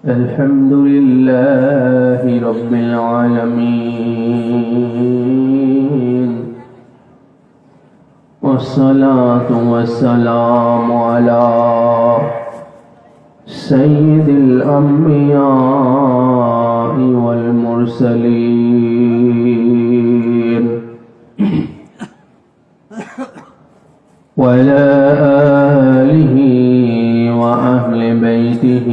الحمد لله رب العالمين والصلاة والسلام على سيد الأنبياء والمرسلين وعلى آله وأهل بيته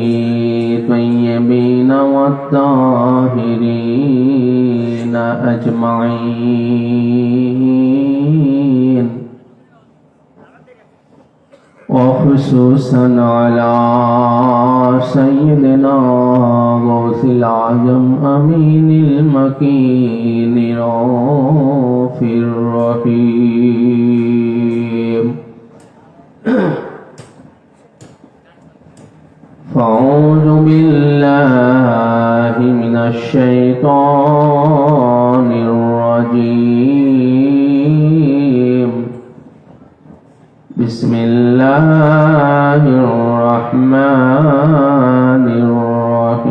الطيبين والطاهرين أجمعين وخصوصا على سيدنا غوث العجم أمين المكين رؤوف الرحيم فأعوذ بالله من الشيطان الرجيم بسم الله الرحمن الرحيم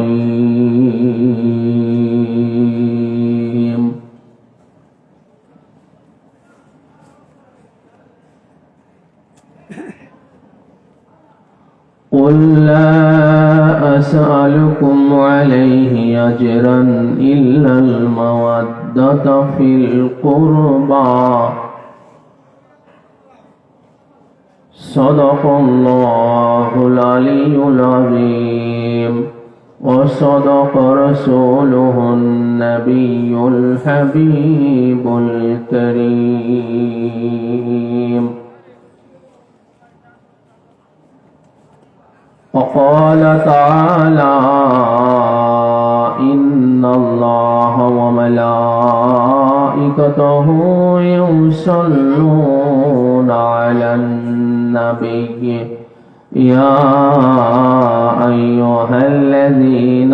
قل لا أسألكم عليه أجرا إلا المودة في القربى صدق الله العلي العظيم وصدق رسوله النبي الحبيب الكريم وقال تعالى إن الله وملائكته يصلون على النبي يا أيها الذين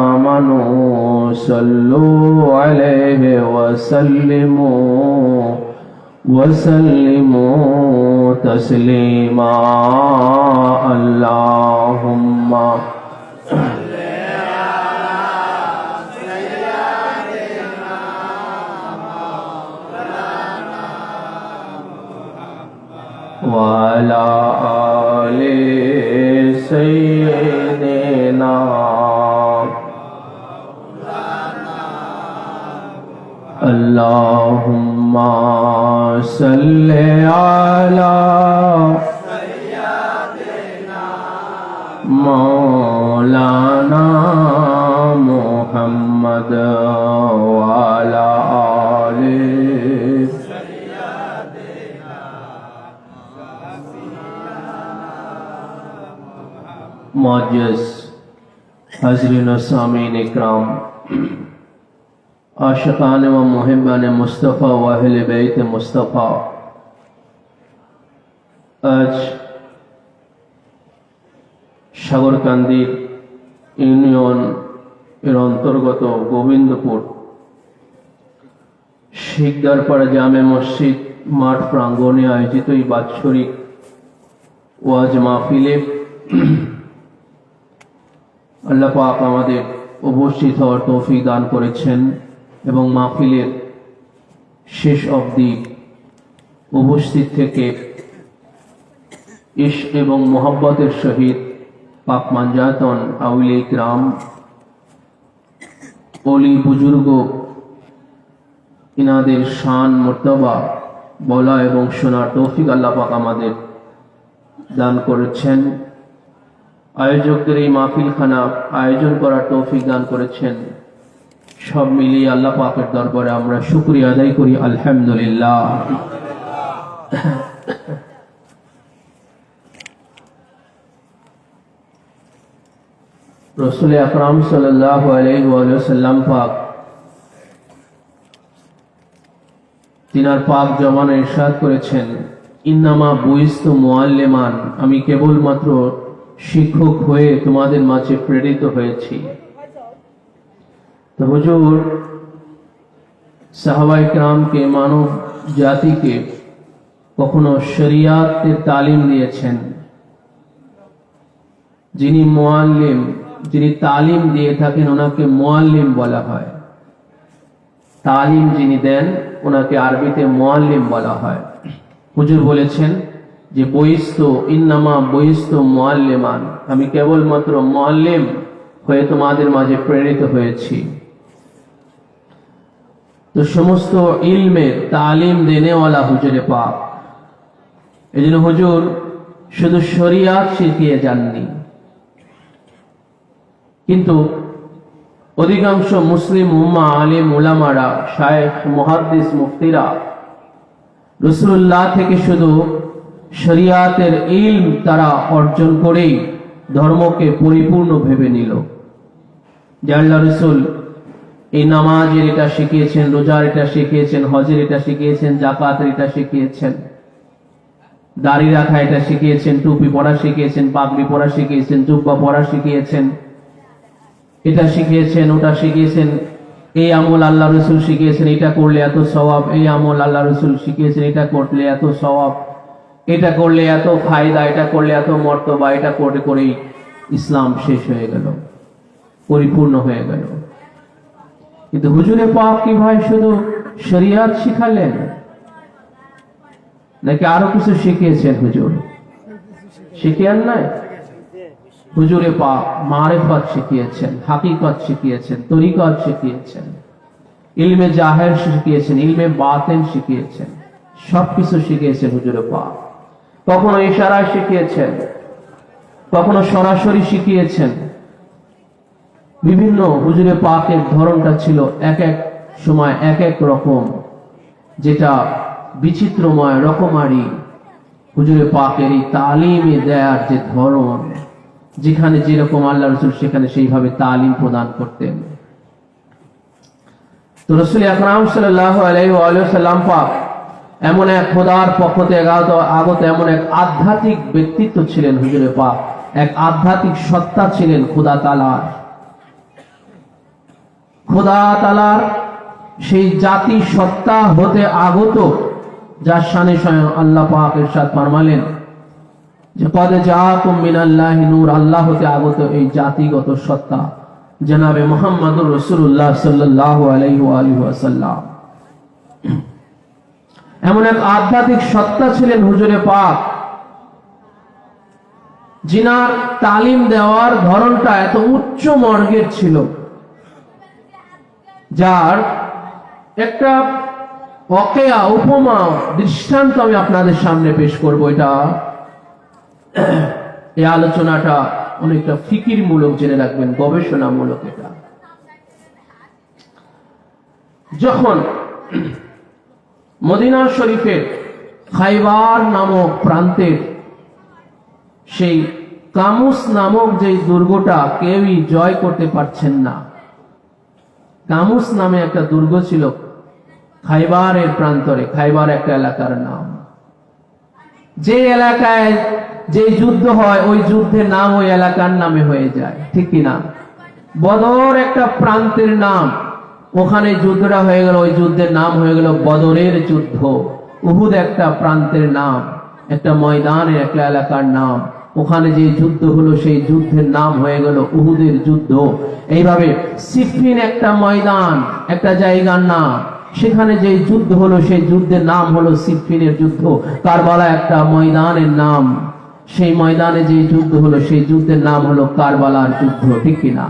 آمنوا صلوا عليه وسلموا تسليما اللهم صل على سيدنا مولانا محمد وعلى آل سيدنا اللهم صل على سيدنا مولانا محمد وعلى آل سيدنا معزز حاضرین و سامعین اکرام आशिकान व मुहिब्बान मुस्तफ़ा व अहले बैत मुस्तफ़ा आज সাগরকান্দি ইউনিয়ন এর অন্তর্গত গোবিন্দপুর শিকদারপাড়া জামে মসজিদ মাঠ প্রাঙ্গণে আয়োজিত এই বাৎসরিক ওয়াজ মাহফিলে আল্লাহ পাক আমাদের উপস্থিত হওয়ার তৌফিক দান করেছেন এবং মাহফিলের শেষ অবধি উপস্থিত থেকে ইশক এবং মোহাব্বতের সহিত পাক মানজাতন আউলিয়া ইকরাম ওলি বুজুর্গ ইনাদের শান মর্তবা বলা এবং শোনার তৌফিক আল্লাহ পাক আমাদের দান করেছেন। আয়োজকদের এই মাহফিলখানা আয়োজন করার তৌফিক দান করেছেন। সব মিলিয়ে আল্লাহ পাকের দরবারে আমরা শুকরিয়া আদায় করি আলহামদুলিল্লাহ। রাসূল আকরাম সাল্লাল্লাহু আলাইহি ওয়াসাল্লাম পাক তিনার পাক জবানে ইরশাদ করেছেন, ইন্নামা বুইস্তু মুআল্লিমান, আমি কেবলমাত্র শিক্ষক হয়ে তোমাদের মাঝে প্রেরিত হয়েছি। তো হুজুর সাহাবায়ে কেরামকে, মানব জাতিকে কখনো শরিয়াতের তালিম দিয়েছেন। যিনি মুআল্লিম যিনি তালিম দিয়ে থাকেন ওনাকে মুআল্লিম বলা হয়। তালিম যিনি দেন ওনাকে আরবিতে মুআল্লিম বলা হয়। হুজুর বলেছেন যে বইস্তু ইন্নামা বইস্তু মুআল্লিমান, আমি কেবলমাত্র মুআল্লিম হয়ে তোমাদের মাঝে প্রেরিত হয়েছি। তো সমস্ত ইলমের তালিম দেনেওয়ালা হুজুরে পাক। এই জন্য হুজুর শুধু শরিয়াত শিখিয়ে যাননি, কিন্তু অধিকাংশ মুসলিম উম্মাহ আলিম উলামারা শায়েখ মুহাদ্দিস মুফতিরা রাসূলুল্লাহ থেকে শুধু শরিয়াতের ইলম তারা অর্জন করেই ধর্মকে পরিপূর্ণ ভেবে নিল। যে আল্লাহ রাসূল এই নামাজের এটা শিখিয়েছেন, রোজার এটা শিখিয়েছেন, হজের এটা শিখিয়েছেন, যাকাতের এটা শিখিয়েছেন, দাড়ি রাখা এটা শিখিয়েছেন, টুপি পরা শিখিয়েছেন, পাগড়ি পরা শিখিয়েছেন, জুব্বা পরা শিখিয়েছেন, এটা শিখিয়েছেন, ওটা শিখিয়েছেন, এই আমল আল্লাহ রসুল শিখিয়েছেন, এটা করলে এত সওয়াব, এই আমল আল্লাহ রসুল শিখিয়েছেন, এটা করলে এত সওয়াব, এটা করলে এত ফায়দা, এটা করলে এত মর্তবা, এটা করে করেই ইসলাম শেষ হয়ে গেল, পরিপূর্ণ হয়ে গেল। কিন্তু হুজুরে পাক কি ভাই শুধু শরিয়াত শিখালেন নাকি আরো কিছু শিখিয়েছেন? হুজুর শিখিয়েন নাই? হুজুরে পাক মারিফত শিখিয়েছেন, হাকিকত শিখিয়েছেন, তরিকত শিখিয়েছেন, ইলমে জাহের শিখিয়েছেন, ইলমে বাতিন শিখিয়েছেন, সবকিছু শিখিয়েছেন হুজুরে পাক। কখনো ইশারায় শিখিয়েছেন, কখনো সরাসরি শিখিয়েছেন। বিভিন্ন হুজুরে পাকের ধরনটা ছিল এক এক সময় এক এক রকম, যেটা বিচিত্রময় রকমারি। হুজুরে পাকের এই তালিমে দেয়ার যে ধরন, যেখানে যেরকম আল্লাহ রসুল সেখানে সেইভাবে তালিম প্রদান করতেন। তো রাসূল আকরাম সাল্লাল্লাহু আলাইহি ওয়া সাল্লাম পাক এমন এক খোদার পক্ষ থেকে আগত এমন এক আধ্যাত্মিক ব্যক্তিত্ব ছিলেন হুজুরে পাক, এক আধ্যাত্মিক সত্তা ছিলেন খোদা তাআলার। খোদা তাআলার সেই জাতি সত্তা হতে আগত, যার শানে স্বয়ং আল্লাহ পাক ইরশাদ ফরমালেন যে কদ জাআকুম মিনাল্লাহি নূর, আল্লাহ হতে আগত এই জাতিগত সত্তা জনাবে মুহাম্মদুর রাসূলুল্লাহ সাল্লাল্লাহু আলাইহি ওয়াসাল্লাম। এমন এক আধ্যাত্মিক সত্তা ছিলেন হুজুরে পাক, যিনার তালিম দেওয়ার ধরনটা এত উচ্চ মর্গের ছিল, যার একটা ওয়াকিয়া উপমা দৃষ্টান্ত আমি আপনাদের সামনে পেশ করব। এটা এই আলোচনাটা অনেকটা ফিকির মূলক, জেনে রাখবেন, গবেষণামূলক। এটা যখন মদিনা শরীফের খাইবার নামক প্রান্তের সেই কামুস নামক যে দুর্গটা কেউই জয় করতে পারছেন না, কামুস নামে একটা দুর্গ ছিল খাইবারের প্রান্তরে, খাইবার একটা এলাকার নাম। যে এলাকায় যে যুদ্ধ হয় ওই যুদ্ধের নাম ওই এলাকার নামে হয়ে যায়, ঠিক কিনা? বদর একটা প্রান্তের নাম, ওখানে যুদ্ধটা হয়ে গেল, ওই যুদ্ধের নাম হয়ে গেল বদরের যুদ্ধ। উহুদ একটা প্রান্তের নাম, একটা ময়দানের একটা এলাকার নাম, ওখানে যে যুদ্ধ হলো সেই যুদ্ধের নাম হয়ে গেল উহুদের যুদ্ধ। এইভাবে সিফিন একটা ময়দান, একটা জায়গার নাম, সেখানে যে যুদ্ধ হলো সেই যুদ্ধের নাম হলো সিফিনের যুদ্ধ। কারবালা একটা ময়দানের নাম, সেই ময়দানে যে যুদ্ধ হলো সেই যুদ্ধের নাম হলো কারবালার যুদ্ধ, ঠিক কিনা?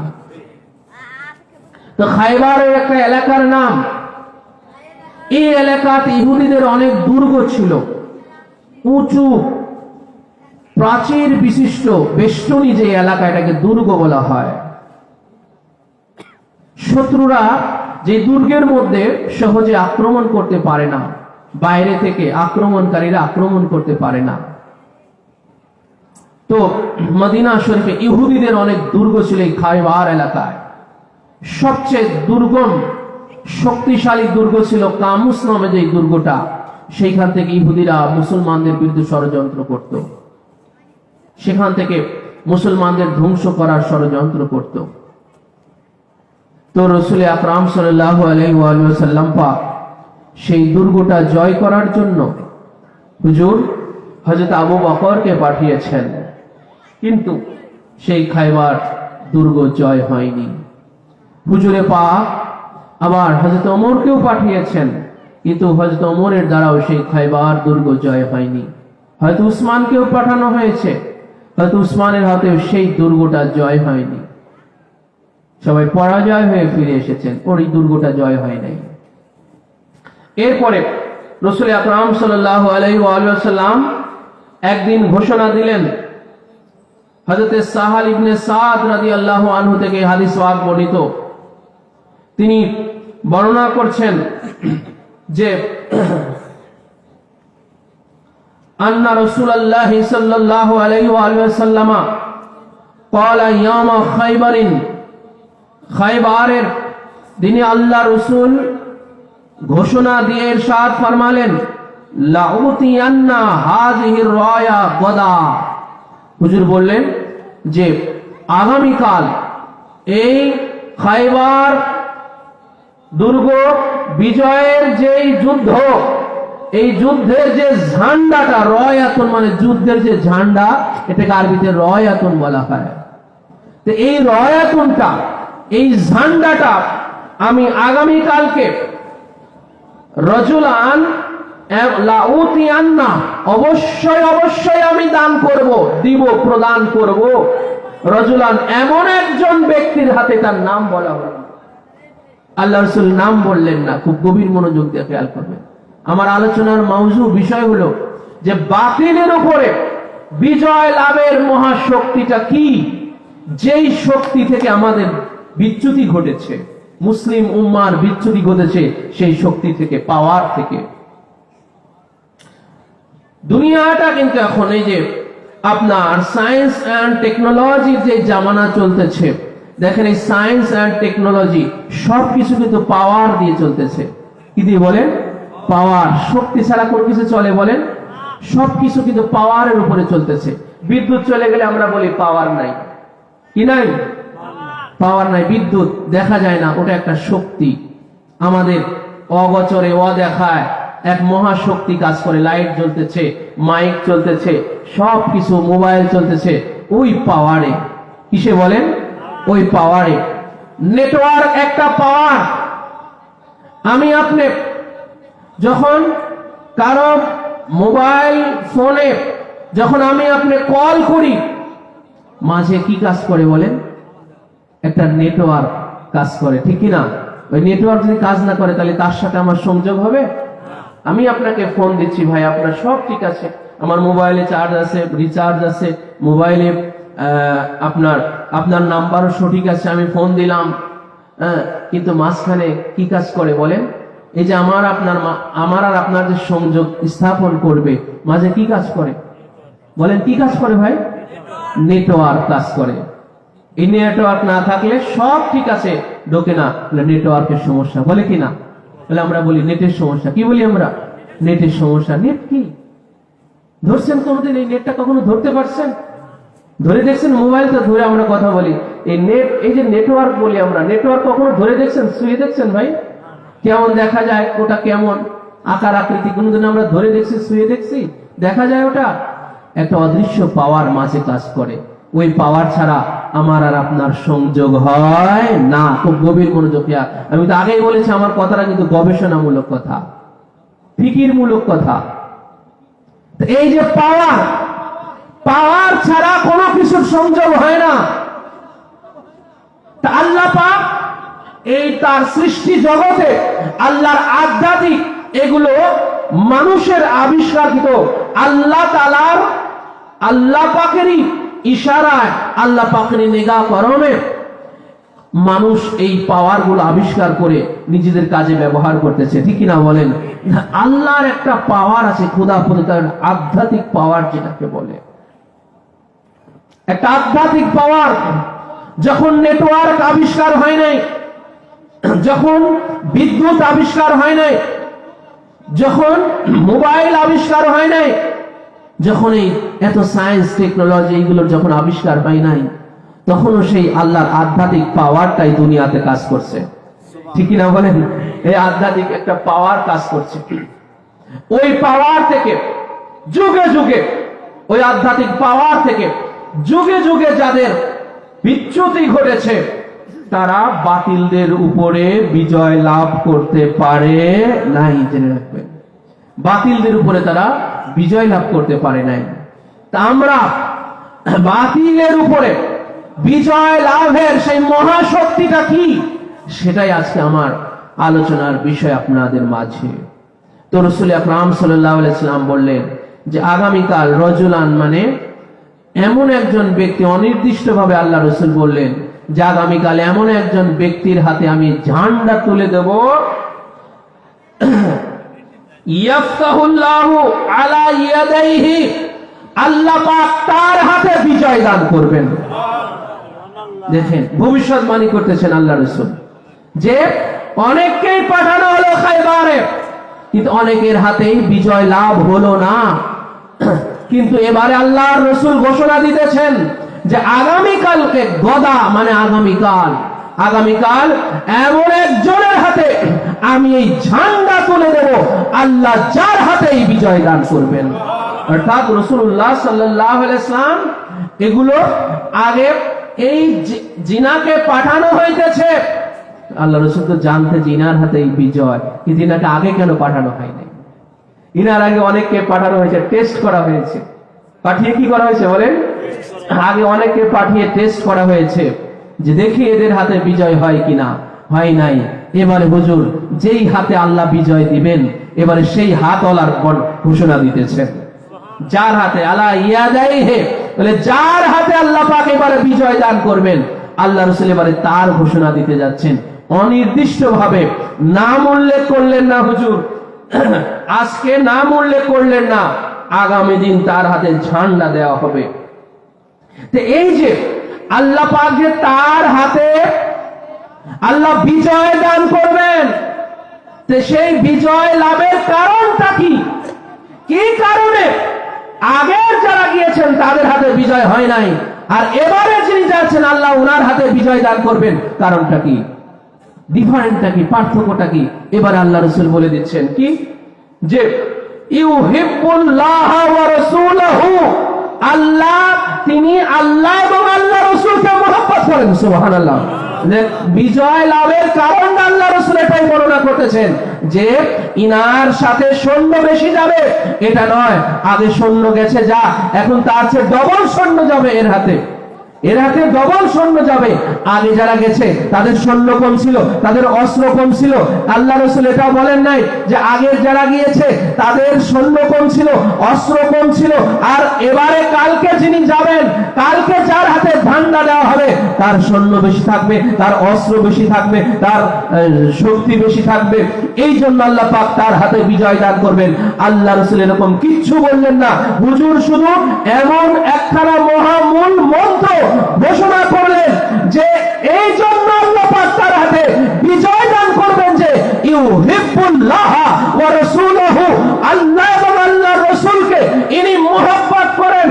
তো খাইবারের একটা এলাকার নাম। এই এলাকাতে ইহুদিদের অনেক দুর্গ ছিল, উঁচু প্রাচীর বিশিষ্ট বেষ্টনী যে এলাকা, এটাকে দুর্গ বলা হয়। শত্রুরা যে দুর্গের মধ্যে সহজে আক্রমণ করতে পারে না, বাইরে থেকে আক্রমণকারীরা আক্রমণ করতে পারে না। তো মদিনা শরীফে ইহুদিদের অনেক দুর্গ ছিল এই খাইবার এলাকায়। সবচেয়ে দুর্গম শক্তিশালী দুর্গ ছিল কামুস নামে যে দুর্গটা, সেইখান থেকে ইহুদিরা মুসলমানদের বিরুদ্ধে ষড়যন্ত্র করত, সেখান থেকে মুসলমানদের ধ্বংস করার ষড়যন্ত্র করত। তো রাসূল আকরাম সাল্লাল্লাহু আলাইহি ওয়াসাল্লাম পাক সেই দুর্গটা জয় করার জন্য হুজুর হযরত আবু বকরকে পাঠিয়েছেন, কিন্তু সেই খাইবার দুর্গ জয় হয়নি। হুজুরে পাক আবার হযরত ওমরকেও পাঠিয়েছেন, কিন্তু হযরত ওমরের দ্বারাও সেই খায়বার দুর্গ জয় হয়নি। হয়তো উসমানকেও পাঠানো হয়েছে, হয়তো উসমানের হাতেও সেই দুর্গটা জয় হয়নি। সবাই পরাজয় হয়ে ফিরে এসেছেন, ওর এই দুর্গটা জয় হয় নাই। এরপরে রাসূল আকরাম সাল্লাল্লাহু আলাইহি ওয়া সাল্লাম একদিন ঘোষণা দিলেন। হযরত সাহাল ইবনে সাদ রাদিয়াল্লাহু আনহু থেকে হাদিস ওয়াক বর্ণিত, তিনি বর্ণনা করছেন যে আন্না রাসূলুল্লাহ সাল্লাল্লাহু আলাইহি ওয়া সাল্লাম ক্বালা ইয়ামা খায়বারিন, খায়বারের দিনে আল্লাহ রাসূল ঘোষণা দিয়ে ইরশাদ ফরমালেন, লাউতিয়ান্না হাযিহির রায়া গাদা। হুজুর বললেন যে আগামীকাল এই খায়বার দুর্গ বিজয়ের যে যুদ্ধ, এই যুদ্ধের যে ঝান্ডাটা, রয়াতুন মানে যুদ্ধের যে ঝান্ডা, এটাকে আরবিতে রয়াতুন বলা হয়। তো এই রয়াতুনটা, এই ঝান্ডাটা আমি আগামীকালকে রজুলান লাউতিয়ান্না, অবশ্যই অবশ্যই আমি দান করব, দিব, প্রদান করব। রজুলান এমন একজন ব্যক্তির হাতে, তার নাম বলা হলো, আল্লাহ রাসূল নাম বললেন না। খুব গভীর মনোযোগ দিয়ে খেয়াল করবেন। আমার আলোচনার মাউজু বিষয় হলো যে বাতিলের উপরে বিজয় লাভের মহাশক্তিটা কি, যেই শক্তি থেকে আমাদের বিচ্যুতি ঘটেছে, মুসলিম উম্মার বিচ্যুতি ঘটেছে সেই শক্তি থেকে, পাওয়ার থেকে। দুনিয়াটা কিন্তু এখন এই যে আপনার সায়েন্স অ্যান্ড টেকনোলজির যে জামানা চলতেছে, দেখেন এই সায়েন্স অ্যান্ড টেকনোলজি সবকিছু কিন্তু পাওয়ার দিয়ে চলতেছে। কি দিয়ে বলেন? পাওয়ার। শক্তি ছাড়া কোন কিছু চলে বলেন? সবকিছু কিন্তু পাওয়ারের উপরে চলতেছে। বিদ্যুৎ চলে গেলে আমরা বলি পাওয়ার নাই, কি নাই? পাওয়ার নাই। বিদ্যুৎ দেখা যায় না, ওটা একটা শক্তি, আমাদের অগোচরে অদেখায় এক মহাশক্তি কাজ করে। লাইট জ্বলতেছে, মাইক চলতেছে, সবকিছু, মোবাইল চলতেছে ওই পাওয়ারে। কিসে বলেন? ওই পাওয়ারে। নেটওয়ার্ক একটা পাওয়ার। আমি আপনি যখন কারো মোবাইল ফোনে যখন আমি আপনি কল করি, মাঝে কি কাজ করে বলেন? একটা নেটওয়ার্ক কাজ করে, ঠিক কি না? ওই নেটওয়ার্ক যদি কাজ না করে তাহলে তার সাথে আমার সংযোগ হবে? আমি আপনাকে ফোন দিচ্ছি, ভাই আপনার সব ঠিক আছে, আমার মোবাইলে চার্জ আছে, রিচার্জ আছে, মোবাইলে আপনার নাম্বারও সঠিক আছে, আমি ফোন দিলাম, কিন্তু মাঝখানে কি কাজ করে বলেন? এই যে আমার আর আপনার যে সংযোগ স্থাপন করবে, মাঝে কি কাজ করে বলেন? কি কাজ করে ভাই? নেটওয়ার্ক কাজ করে। এই নেটওয়ার্ক না থাকলে সব ঠিক আছে, ঢোকে না, নেটওয়ার্কের সমস্যা, বলে কি না? তাহলে আমরা বলি নেটের সমস্যা। কি বলি আমরা? নেটের সমস্যা। নেট কি ধরছেন কোনদিন? এই নেটটা কখনো ধরতে পারছেন? ধরে দেখছেন? মোবাইলটা ধরে আমরা কথা বলি, এই নেট, এই যে নেটওয়ার্ক বলি আমরা, নেটওয়ার্ক কখনো ধরে দেখছেন, শুয়ে দেখছেন ভাই? কেমন দেখা যায় ওটা, কেমন আকার আকৃতি, কোনদিন আমরা ধরে দেখছি, শুয়ে দেখছি? দেখা যায় ওটা একটা অদৃশ্য পাওয়ার মাঝে কাজ করে। ওই পাওয়ার ছাড়া আমার আর আপনার সংযোগ হয় না। খুব গভীর মনোযোগ। আমি তো আগেই বলেছি, আমার কথাটা কিন্তু গবেষণামূলক কথা, ফিকিরমূলক কথা। এই যে পাওয়ার, পাওয়ার ছাড়া কোনো কিছুর সংযোগ হয় না। তা আল্লাহ পাক এই তার সৃষ্টি জগতে আল্লাহর আধ্যাত্মিক এগুলো মানুষের আবিষ্কারকৃত, আল্লাহ তাআলার, আল্লাহ পাকেরই ইশারায়, আল্লাহ পাকেরই নিগাহকরণে মানুষ এই পাওয়ার গুলো আবিষ্কার করে নিজেদের কাজে ব্যবহার করতেছে, ঠিক কিনা বলেন? আল্লাহর একটা পাওয়ার আছে, খোদাপতি, তার আধ্যাত্মিক পাওয়ার যেটাকে বলে, একটা আধ্যাত্মিক পাওয়ার। যখন নেটওয়ার্ক আবিষ্কার হয় নাই, যখন বিদ্যুৎ আবিষ্কার হয় নাই, যখন মোবাইল আবিষ্কার হয় নাই, যখন এই এত সায়েন্স টেকনোলজি এইগুলোর যখন আবিষ্কার হয় নাই, তখনও সেই আল্লাহর আধ্যাত্মিক পাওয়ারটাই দুনিয়াতে কাজ করছে, ঠিক না বলেন? এই আধ্যাত্মিক একটা পাওয়ার কাজ করছে। ওই পাওয়ার থেকে যুগে যুগে, ওই আধ্যাত্মিক পাওয়ার থেকে যুগে যুগে যাদের বিচ্যুতি ঘটেছে, তারা বাতিলদের উপরে বিজয় লাভ করতে পারে নাই। জেনে রাখবেন, বাতিলদের উপরে তারা বিজয় লাভ করতে পারে নাই। তা আমরা বাতিলের উপরে বিজয় লাভের সেই মহাশক্তিটা কি, সেটাই আজকে আমার আলোচনার বিষয় আপনাদের মাঝে। তো রাসূল আকরাম সাল্লাল্লাহু আলাইহি সাল্লাম বললেন যে আগামীকাল রজুলান মানে এমন একজন ব্যক্তি, অনির্দিষ্টভাবে আল্লাহ রাসূল বললেন যে আগামীকাল এমন একজন ব্যক্তির হাতে আমি ঝান্ডা তুলে দেব, ইয়াফতাহুল্লাহু আলা ইয়াদাইহি, আল্লাহ পাক তার হাতে বিজয় দান করবেন। দেখেন, ভবিষ্যৎবাণী করতেছেন আল্লাহ রাসূল যে অনেককেই পাঠানো হলো খায়বারে, কিন্তু অনেকের হাতেই বিজয় লাভ হলো না। কিন্তু এবারে আল্লাহর রাসূল ঘোষণা দিতেছেন যে আগামীকালকে গদা মানে আগামীকাল এমন একজনের হাতে আমি এই ঝান্ডা তুলে দেব, আল্লাহ যার হাতে এই বিজয় দান করবেন। অর্থাৎ রাসূলুল্লাহ সাল্লাল্লাহু আলাইহি ওয়াসাল্লাম এগুলো আগে এই জিনাকে পাঠানো হইতেছে, আল্লাহ রাসূল তো জানতে যে ইনার হাতে এই বিজয়, কিন্তু ইনাকে আগে কেন পাঠানো হয়নি? ইনার আগে অনেককে পাঠানো হয়েছে, টেস্ট করা হয়েছে। পাঠিয়ে কি করা হয়েছে বলেন? আগে অনেককে পাঠিয়ে টেস্ট করা হয়েছে যে দেখি এদের হাতে বিজয় হয় কিনা, হয় নাই। এবারে হুজুর যেই হাতে আল্লাহ বিজয় দিবেন, এবারে সেই হাতওয়ালার ঘোষণা দিতেছেন, যার হাতে আলা ইয়াদাইহি, বলে যার হাতে আল্লাহ পাক এবারে বিজয় দান করবেন, আল্লাহ রাসূল এবারে তার ঘোষণা দিতে যাচ্ছেন। অনির্দিষ্টভাবে নাম উল্লেখ করলেন না হুজুর, আজকে নাম উল্লেখ করলেন না, আগামী দিন তার হাতে ঝান্ডা দেওয়া হবে। তো এই যে আল্লাহ পাক যে তার হাতে আল্লাহ বিজয় দান করবেন, তো সেই বিজয় লাভের কারণটা কি? কি কারণে আগের যারা গিয়েছেন তাদের হাতে বিজয় হয় নাই, আর এবারে যিনি যাচ্ছেন আল্লাহ ওনার হাতে বিজয় দান করবেন? কারণটা কি, ডিফারেন্টটা কি, পার্থক্যটা কি? এবারে আল্লাহ রাসূল বলে দিচ্ছেন কি, যে ইউহিব্বুল্লাহ ওয়া রাসূলুহু, আল্লাহ তিনি আল্লাহ এবং আল্লাহ রাসূলকে মহব্বত করেন। সুবহানাল্লাহ। বিজয় লাভের কারণ আল্লাহ রাসূল এটাই বর্ণনা করতেছেন যে ইনার সাথে সৈন্য বেশি যাবে, এটা নয় আগে সৈন্য গেছে যা, এখন তার চেয়ে ডবল সৈন্য যাবে এর হাতে ডবল সৈন্য যাবে। আগে যারা গেছে তাদের সৈন্য কম ছিল, তাদের অস্ত্র কম ছিল। আল্লাহ রাসূল এটাও বলেন নাই যে আগের যারা গিয়েছে তাদের সৈন্য কম ছিল, অস্ত্র কম ছিল, আর এবারে কালকে যিনি যাবেন, কালকে যার হাতে ঝান্ডা দেওয়া হবে তার সৈন্য বেশি থাকবে, তার অস্ত্র বেশি থাকবে, তার শক্তি বেশি থাকবে। এই জন্য আল্লাহ পাক তার হাতে বিজয় দান করবেন। আল্লাহ রাসূল এরকম কিচ্ছু বললেন না, হুজুর শুধু এমন একখানা মহামূল মন্ত্র ঘোষণা করলেন যে এই জন্য আল্লাহ পাক তার হাতে বিজয় দান করবেন যে ইউহিব্বুল্লাহ ওয়া রাসূলুহু, আল্লাহ এবং আল্লাহর রাসূলকে ইনি মহব্বত করেন।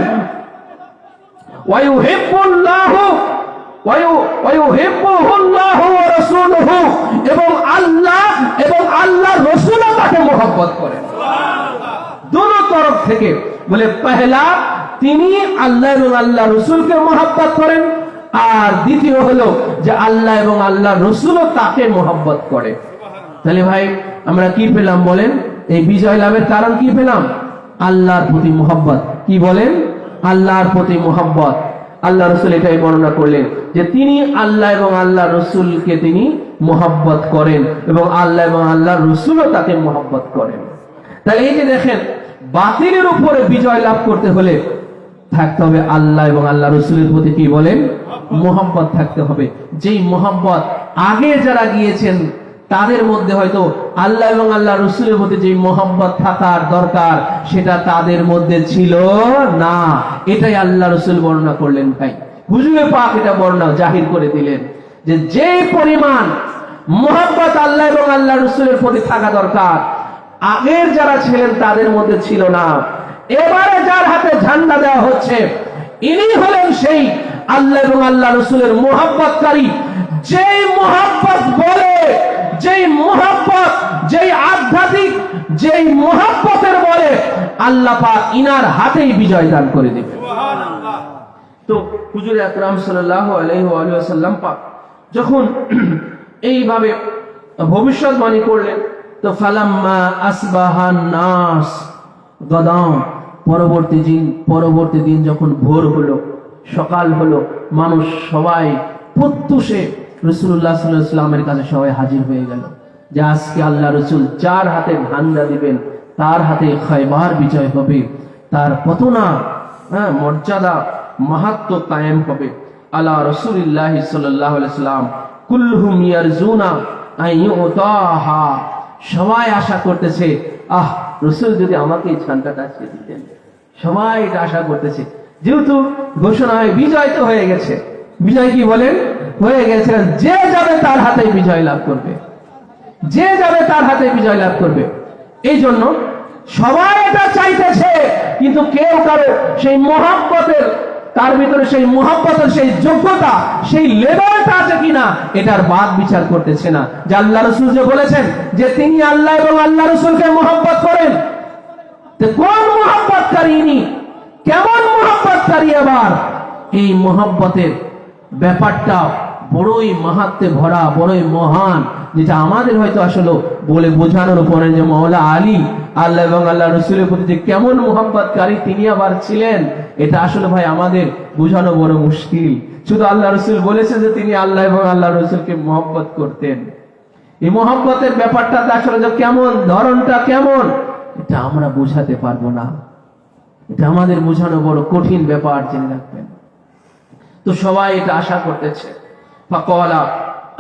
ওয়া ইউহিব্বুল্লাহু ওয়া ইউহিব্বুহুল্লাহু ওয়া রাসূলুহু, এবং আল্লাহ এবং আল্লাহর রাসূলও তাকে মহব্বত করেন। সুবহানাল্লাহ। দুটো তরফ থেকে বলে, পহেলা তিনি আল্লাহ এবং আল্লাহ রসুলকে মহব্বত করেন, আর দ্বিতীয় হলো যে আল্লাহ এবং আল্লাহ রসুলও তাকে মহব্বত করে। তাহলে ভাই আমরা কি পেলাম বলেন? এই বিজয় লাভের কারণ কি পেলাম? আল্লাহর প্রতি মহব্বত। কি বলেন? আল্লাহর প্রতি মহব্বত। আল্লাহ রসুল এটাই বর্ণনা করলেন যে তিনি আল্লাহ এবং আল্লাহ রসুলকে তিনি মহব্বত করেন, এবং আল্লাহ এবং আল্লাহ রসুলও তাকে মহব্বত করেন। তাহলে এই যে দেখেন, বাতিলের উপরে বিজয় লাভ করতে হলে থাকতে হবে আল্লাহ এবং আল্লাহ রসুলের প্রতি কি বলেন? মোহাম্মত থাকতে হবে। যেই মোহাম্মত আগে যারা গিয়েছেন তাদের মধ্যে হয়তো আল্লাহ এবং আল্লাহ রসুলের প্রতি যে মোহাম্মত থাকার দরকার সেটা তাদের মধ্যে ছিল না। এটাই আল্লাহ রসুল বর্ণনা করলেন। তাই হুজুরে পাক এটা বর্ণনা জাহির করে দিলেন যে যে পরিমাণ মোহাম্মত আল্লাহ এবং আল্লাহ রসুলের প্রতি থাকা দরকার আগের যারা ছিলেন তাদের মধ্যে ছিল না। এবারে যার হাতে ঝান্ডা দেওয়া হচ্ছে ইনি হলেন সেই আল্লাহ এবং আল্লাহ রসুলের মোহাব্বতকারী। যেই মোহাব্বত বলে, যেই মোহাব্বত, যেই আধ্যাত্মিক, যেই মোহাব্বতের বলে আল্লাহ পাক ইনার হাতেই বিজয় দান করে দিবেন। সুবহানাল্লাহ। তো তো হুজুর আকরাম সাল্লাল্লাহু আলাইহি ওয়া সাল্লাম পাক যখন এইভাবে ভবিষ্যৎবাণী করলেন, তো ফালাম্মা আসবাহান নাস গাদাম, পরবর্তী দিন যখন ভোর হলো, সকাল হলো, মানুষ সবাই প্রত্যুষে রাসূলুল্লাহ সাল্লাল্লাহু আলাইহি ওয়াসাল্লামের কাছে সবাই হাজির হয়ে গেল যে আজকে আল্লাহ রাসূল যার হাতে ধান্দা দিবেন তার হাতে খায়বার বিজয় হবে, তার কত না মর্যাদা মাহাত্ম্য কায়েম হবে। আলা রাসূলিল্লাহি সাল্লাল্লাহু আলাইহি ওয়াসাল্লাম কুল্লুহুম ইয়ারজুনা আইয়ুতাহা, সবাই আশা করতেছে রাসূল যদি আমাকে এই ঝান্ডাটা আজকে দিতেন। সবাই এটা আশা করতেছে, যেহেতু ঘোষণা হয় বিজয় তো হয়ে গেছে। বিজয় কি বলেন? হয়ে গেছে। যে যাবে তার হাতে বিজয় লাভ করবে, যে যাবে তার হাতে বিজয় লাভ করবে। এই জন্য সবাই এটা চাইতেছে, কিন্তু কেউ কারো সেই মহব্বতের, তার ভিতরে সেই মহব্বতের সেই যোগ্যতা, সেই লেভেলটা আছে কিনা এটার বাদ বিচার করতেছে না। যে আল্লাহ রাসূল যে বলেছেন যে তিনি আল্লাহ এবং আল্লাহ রাসূলকে মহব্বত করেন, তো কোন মহব্বতকারী ইনি, কেমন মহব্বতকারী? আবার এই মহব্বতের ব্যাপারটা বড়ই মাহাত্ম্যে ভরা, বড়ই মহান, যেটা আমাদের হয়তো আসলে বলে বোঝানোর উপরে যে মাওলা আলী আল্লাহ এবং আল্লাহ রসুলের প্রতি যে কেমন মোহাম্মতকারী তিনি আবার ছিলেন, এটা আসলে ভাই আমাদের বোঝানো বড় মুশকিল। শুধু আল্লাহ রসুল বলেছে যে তিনি আল্লাহ এবং আল্লাহ রসুলকে মহব্বত করতেন। এই মহব্বতের ব্যাপারটা আসলে যে কেমন, ধরনটা কেমন, এটা আমরা বোঝাতে পারবো না। এটা আমাদের বোঝানো বড় কঠিন ব্যাপার, জেনে রাখবেন। তো সবাই এটা আশা করতেছে। ফাকালা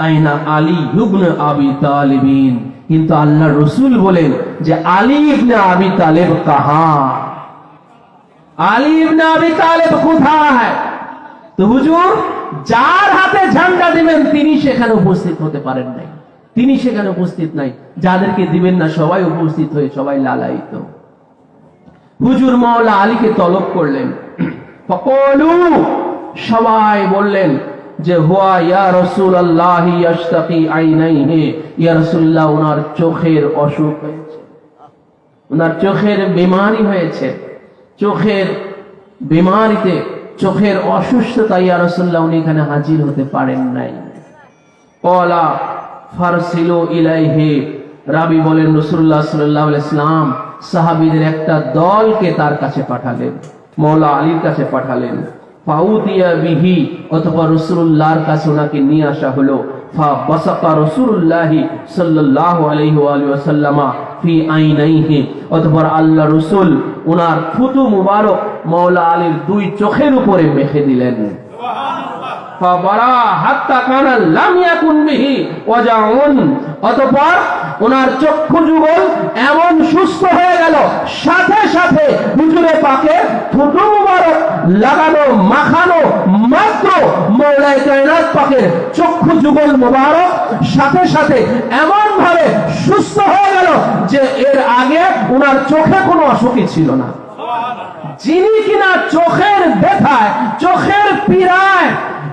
আইনা আলী ইবনে আবি তালিবিন, কিন্তু আল্লাহ রসুল বলেন যে আলী ইবনে আবি তালেব কাহা, আলী ইবনে আবি তালেব কোথায়? তো হুজুর যার হাতে ঝান্ডা দিবেন তিনি সেখানে উপস্থিত হতে পারেন নাই, তিনি সেখানে উপস্থিত নাই। যাদেরকে দিবেন না সবাই উপস্থিত হয়ে সবাই লালায়িত। হুজুর মাওলা আলীকে তলব করলেন। ফাকালু, সবাই বললেন যে হুয়া ইয়া রাসূলুল্লাহ ইয়াশতাকি আইনাইহি, ইয়া রাসূলুল্লাহ ওনার চোখের অসুখ হয়েছে, ওনার চোখের বিমারি হয়েছে, চোখের বিমারিতে, চোখের অসুস্থতা, ইয়া রাসূলুল্লাহ উনি এখানে হাজির হতে পারেন নাই। ক্বালা ফারসিলু ইলাইহি, রাবি বলেন রাসূলুল্লাহ সাল্লাল্লাহু আলাইহি ওয়াসাল্লাম সাহাবীদের একটা দলকে তার কাছে পাঠালেন, মাওলা আলীর কাছে পাঠালেন। ফাউতিয়া বিহি, অথবা রাসূলুল্লাহর কাছে ওনাকে নিয়ে আসা হলো। ফাবাসাকা রাসূলুল্লাহি সাল্লাল্লাহু আলাইহি ওয়া সাল্লামা ফি আইনাইহি, অথবা আল্লাহ রাসূল ওনার থুতু মুবারক মাওলা আলীর দুই চোখের উপরে মেখে দিলেন। ফাবারা হাত্তা কানা লাম ইয়াকুন বিহি ওয়াজাউন, অতঃপর ওনার চক্ষু যুগল এমন সুস্থ হয়ে গেল, সাথে সাথে হুজুরে পাকে থুতু মুবারক লাগানো, মাখানো মাত্র মাওলায়ে কায়নাত পাকের চক্ষু যুগল মুবারক সাথে সাথে এমন ভাবে সুস্থ হয়ে গেল যে এর আগে ওনার চোখে কোনো অসুখই ছিল না। যিনি কিনা চোখের ব্যথায়, চোখের পীড়ায়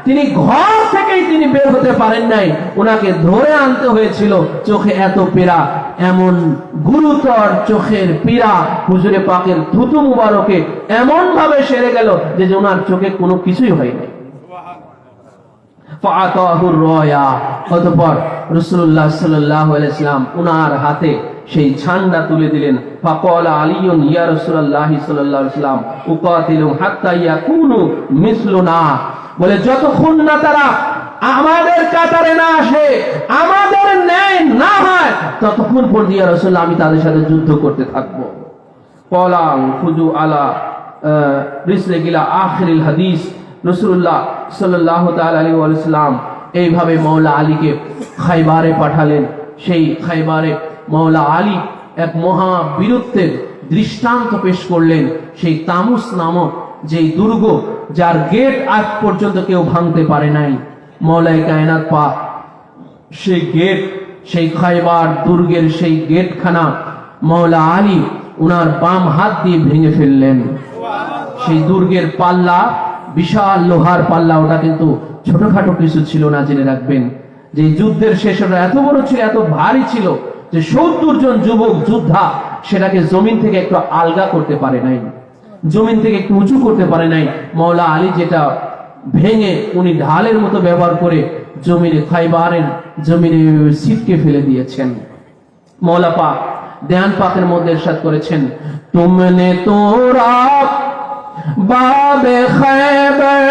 তিনি ঘর থেকেই তিনি বের হতে পারেন নাই, ওনাকে ধরে আনতে হয়েছিল। চোখে এত পীড়া, এমন গুরুতর চোখের পীড়া হুজুরে পাকের থুতু মুবারকে এমন ভাবে সেরে গেল যে ওনার চোখে কোনো কিছুই হয়নি। ফাআতাহুর রায়া, অতঃপর রাসূলুল্লাহ সাল্লাল্লাহু আলাইহি ওয়াসাল্লাম ওনার হাতে সেই ঝান্ডা তুলে দিলেন। ফাকালা আলিয়ুন ইয়া রাসূলুল্লাহ সাল্লাল্লাহু আলাইহি ওয়াসাল্লাম উকাতিলু হাত্তা ইয়াকুনু মিসলুনা, বলে যতক্ষণ না তারা আমাদের কাতারে না আসে, আমাদের ন্যায় না হয়, ততক্ষণ পর্যন্ত ইয়া রাসূলুল্লাহ আমি তাদের সাথে যুদ্ধ করতে থাকবো। ক্বালা ফুজু আলা রিসলিকিলা আখিরিল হাদিস, রাসূলুল্লাহ সাল্লাল্লাহু তাআলা আলাইহি ওয়াসাল্লাম এইভাবে মাওলা আলীকে খায়বারে পাঠালেন। সেই খায়বারে মাওলা আলী এক মহা বীরত্বের দৃষ্টান্ত পেশ করলেন। সেই তামুস নামক যেই দুর্গ, যার গেট আজ পর্যন্ত কেউ ভাঙতে পারে নাই, মাওলায়ে কায়নাত পাক সেই গেট, সেই খায়বার দুর্গের সেই গেটখানা মাওলা আলী উনার বাম হাত দিয়ে ভেঙে ফেললেন। সেই দুর্গের পাল্লা বিশাল লোহার পাল্লা, ওটা কিন্তু ছোটখাটো কিছু ছিল না, জেনে রাখবেন। যে যুদ্ধের শেষটা এত বড় ছিল, এত ভারী ছিল যে ৭০ জন যুবক যোদ্ধা সেটাকে জমিন থেকে একটু আলগা করতে পারে নাই, জমিন থেকে একটু উঁচু করতে পারে নাই। মাওলা আলী যেটা ভেঙে উনি ঢালের মতো ব্যবহার করে জমিনে খাইবারের জমিনে ছিটকে ফেলে দিয়েছেন। মওলা পাক ধ্যান পাকের মধ্যে ইরশাদ করেছেন, তুমনে তোরা বাবে খাইবার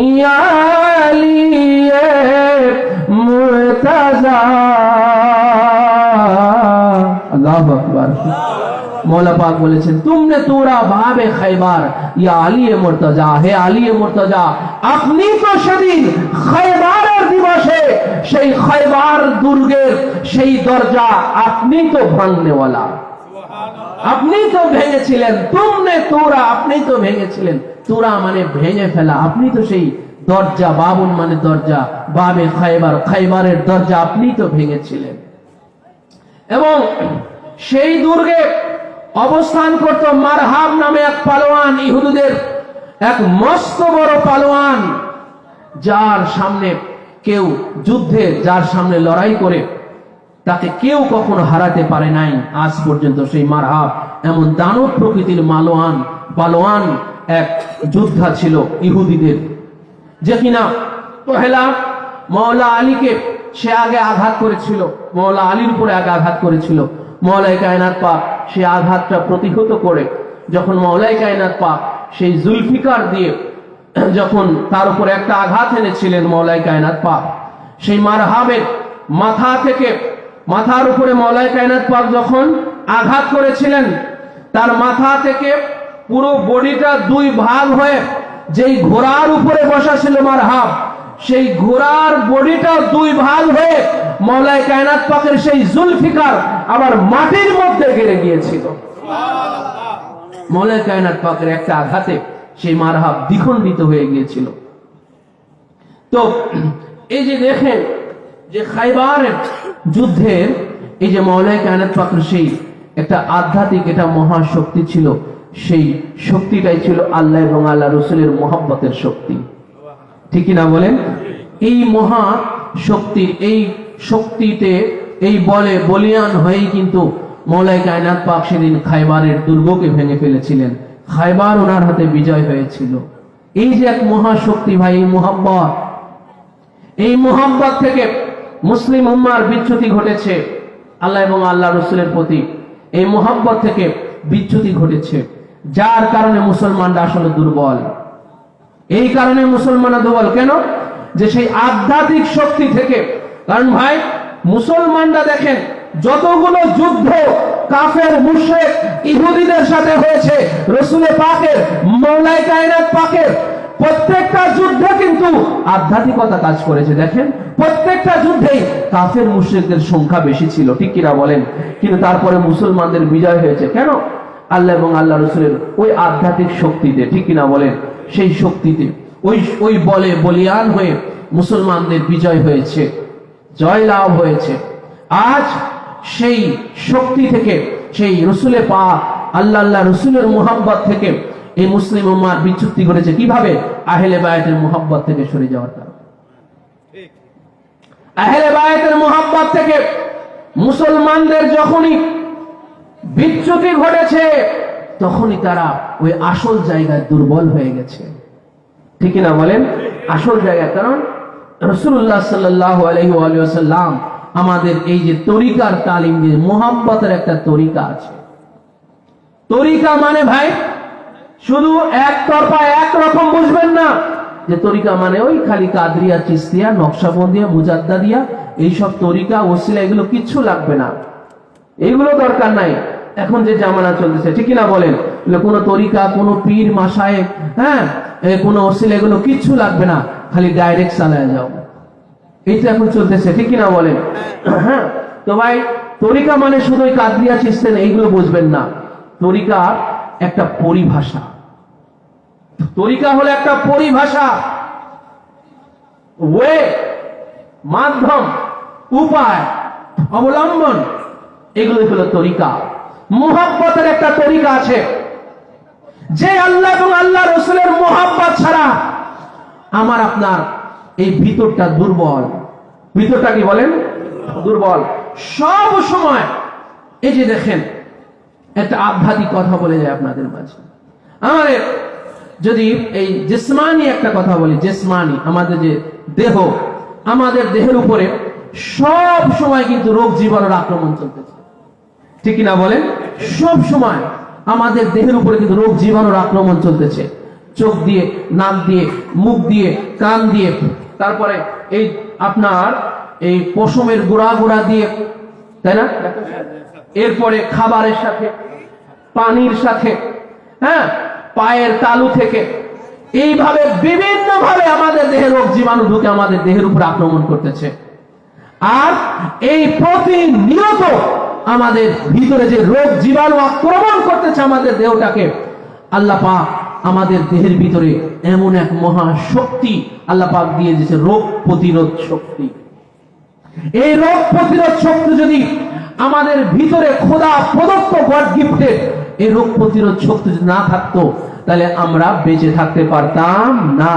ইয়া আলিয়ে মুর্তজা। আল্লাহু আকবার। मौला पाक বলেছেন, तुमने तोड़ा भावे खैबर या आली मुर्तजा, हे आली मुर्तजा, আপনি তো সেদিন খৈবারের দিবসে সেই খৈবার দুর্গের সেই দরজা আপনি তো ভাঙনেওয়ালা, আপনি তো ভেঙেছিলেন। তুমনে তোরা, আপনি তো ভেঙেছিলেন। তোরা মানে ভেঙে ফেলা, আপনি তো সেই দরজা, বাবুন মানে দরজা, বাবে খৈবার, খৈবারের দরজা আপনি তো ভেঙেছিলেন। এবং সেই দুর্গে অবস্থান করত মারহাব নামে এক পালোয়ান, ইহুদিদের এক মস্ত বড় পালোয়ান, যার সামনে কেউ যুদ্ধে, যার সামনে লড়াই করে তাকে কেউ কখনো হারাতে পারে নাই আজ পর্যন্ত। সেই মারহাব এমন দানব প্রকৃতির পালোয়ান এক যোদ্ধা ছিল ইহুদিদের, যে কিনা পহেলা মওলা আলীকে সে আগে আঘাত করেছিল, মওলা আলীর উপরে আগে আঘাত করেছিল। মওলাই কায়নাত পাক সেই আঘাতটা প্রতিহত করে যখন মওলাই কায়নাত পাক সেই জুলফিকার দিয়ে যখন তার উপরে একটা আঘাত এনেছিলেন মওলাই কায়নাত পাক, সেই মারহাবের মাথা থেকে, মাথার উপরে মওলাই কায়নাত পাক যখন আঘাত করেছিলেন, তার মাথা থেকে পুরো বডিটা দুই ভাগ হয়ে যেই ঘোড়ার উপরে বসা ছিল মারহাব, সেই ঘোড়ার বডিটা দুই ভাগ হয়ে মওলাই কায়নাত পাকের সেই জুলফিকার আবার মাটির মধ্যে গেড়ে গিয়েছিল। মওলাই কায়নাত পাকের একটা আঘাতে সেই মারহাব দ্বিখণ্ডিত হয়ে গিয়েছিল। তো এই যে দেখেন যে খাইবারের যুদ্ধের এই যে মওলাই কায়নাত পাকের সেই একটা আধ্যাত্মিক একটা মহাশক্তি ছিল, সেই শক্তিটাই ছিল আল্লাহ এবং আল্লাহ রসুলের মহব্বতের শক্তি, ঠিক না বলেন? এই মহা শক্তির এই শক্তিতে এই বলে বলিয়ান হয়েই কিন্তু মওলাই কায়নাত পাক সেদিন খাইবারের দুর্গকে ভেঙে ফেলেছিলেন। খাইবার ওনার হাতে বিজয় হয়েছিল। এই যে এক মহাশক্তি ভাই, এই মোহাম্মত থেকে মুসলিম উম্মার বিচ্যুতি ঘটেছে। আল্লাহ এবং আল্লাহ রসুলের প্রতি এই মোহাম্মত থেকে বিচ্যুতি ঘটেছে, যার কারণে মুসলমানরা আসলে দুর্বল। এই কারণে মুসলমানরা দুর্বল কেন? যে সেই আধ্যাত্মিক শক্তি থেকে। কারণ ভাই মুসলমানরা দেখেন যতগুলো যুদ্ধ কাফের মুশরিক ইহুদিদের সাথে হয়েছে, রসুলে পাকের মওলাই কায়নাত পাকের প্রত্যেকটা যুদ্ধে কিন্তু আধ্যাত্মিকতা কাজ করেছে। দেখেন প্রত্যেকটা যুদ্ধেই কাফের মুশরিকদের সংখ্যা বেশি ছিল, ঠিক কিনা বলেন? কিন্তু তারপরে মুসলমানদের বিজয় হয়েছে কেন? আল্লাহ এবং আল্লাহ রসুলের ওই আধ্যাত্মিক শক্তিতে, ঠিক কিনা বলেন? সেই শক্তিতে ওই বলে বলিয়ান হয়ে মুসলমানদের বিজয় হয়েছে, জয় লাভ হয়েছে। আজ সেই শক্তি থেকে, সেই রসুলে পাক আল্লাহ রসুলের মুহাব্বত থেকে এই মুসলিম উম্মার বিচ্যুতি ঘটেছে কিভাবে? আহলে বায়াতের মুহাব্বত থেকে সরে যাওয়ার কারণে। আহলে বায়াতের মুহাব্বত থেকে মুসলমানদের যখনই বিচ্যুতি ঘটেছে, তখনই তারা ওই আসল জায়গায় দুর্বল হয়ে গেছে, ঠিক না বলেন? আসল জায়গায়। কারণ রাসূলুল্লাহ সাল্লাল্লাহু আলাইহি ওয়া সাল্লাম আমাদের এই যে তরিকার তালিম দিয়ে, মুহাব্বতের একটা তরিকা আছে। তরিকা মানে ভাই শুধু একতরফা একরকম বুঝবেন না যে তরিকা মানে ওই খালি কাদরিয়া, চিশতিয়া, নকশবন্দিয়া, মুজাদ্দাদিয়া এইসব তরিকা ওসিলা এগুলো কিচ্ছু লাগবে না, এইগুলো দরকার নাই। এখন যে জামানা চলতেছে, ঠিক না বলেন? কোনো তরিকা, কোনো পীর মাশায়েখ, হ্যাঁ, কোনো ওসিলা এগুলো কিচ্ছু লাগবে না, খালি ডাইরেক্ট চালায় যাও, এইটা এখন চলতেছে, ঠিক না বলেন? হ্যাঁ, তো ভাই তরিকা মানে শুধু কাদরিয়া, চিশতিয়া এইগুলো বুঝবেন না। তরিকা একটা পরিভাষা, তরিকা হলো একটা পরিভাষা, ওয়ে, মাধ্যম, উপায়, অবলম্বন, এগুলো হলো তরিকা। মুহাব্বতের একটা তরিকা আছে, যে আল্লাহ এবং আল্লাহ রসুলের মুহাব্বত ছাড়া আমার আপনার এই ভিতরটা দুর্বল। ভিতরটা কি বলেন? দুর্বল। সব সময় এই যে দেখেন একটা আধ্যাত্মিক কথা বলে যায় আপনাদের মাঝে। আমাদের যদি এই জিসমানি একটা কথা বলি, জিসমানি আমাদের যে দেহ, আমাদের দেহের উপরে সব সময় কিন্তু রোগ জীবাণুর আক্রমণ চলতেছে, ঠিক কিনা বলেন? সব সময় আমাদের দেহের উপরে কিন্তু রোগ জীবাণুর আক্রমণ চলতেছে। চোখ দিয়ে, নাক দিয়ে, মুখ দিয়ে, কান দিয়ে, তারপরে এই আপনার এই পশমের গোড়া গোড়া দিয়ে, তাই না? এরপরে খাবারের সাথে, পানির সাথে, হ্যাঁ, পায়ের তালু থেকে, এইভাবে বিভিন্ন ভাবে আমাদের দেহে রোগ জীবাণু ঢুকে আমাদের দেহের উপর আক্রমণ করতেছে। আর এই প্রতিনিয়ত আমাদের ভিতরে যে রোগ জীবাণু আক্রমণ করতেছে আমাদের দেহটাকে, আল্লাহ পাক আমাদের দেহের ভিতরে এমন এক মহা শক্তি আল্লাহ পাক দিয়ে দিয়েছে, রোগ প্রতিরোধ শক্তি। এই রোগ প্রতিরোধ শক্তি যদি আমাদের ভিতরে খোদা প্রদত্ত গড গিফটেড এই রোগ প্রতিরোধ শক্তি যদি না থাকতো, তাহলে আমরা বেঁচে থাকতে পারতাম না।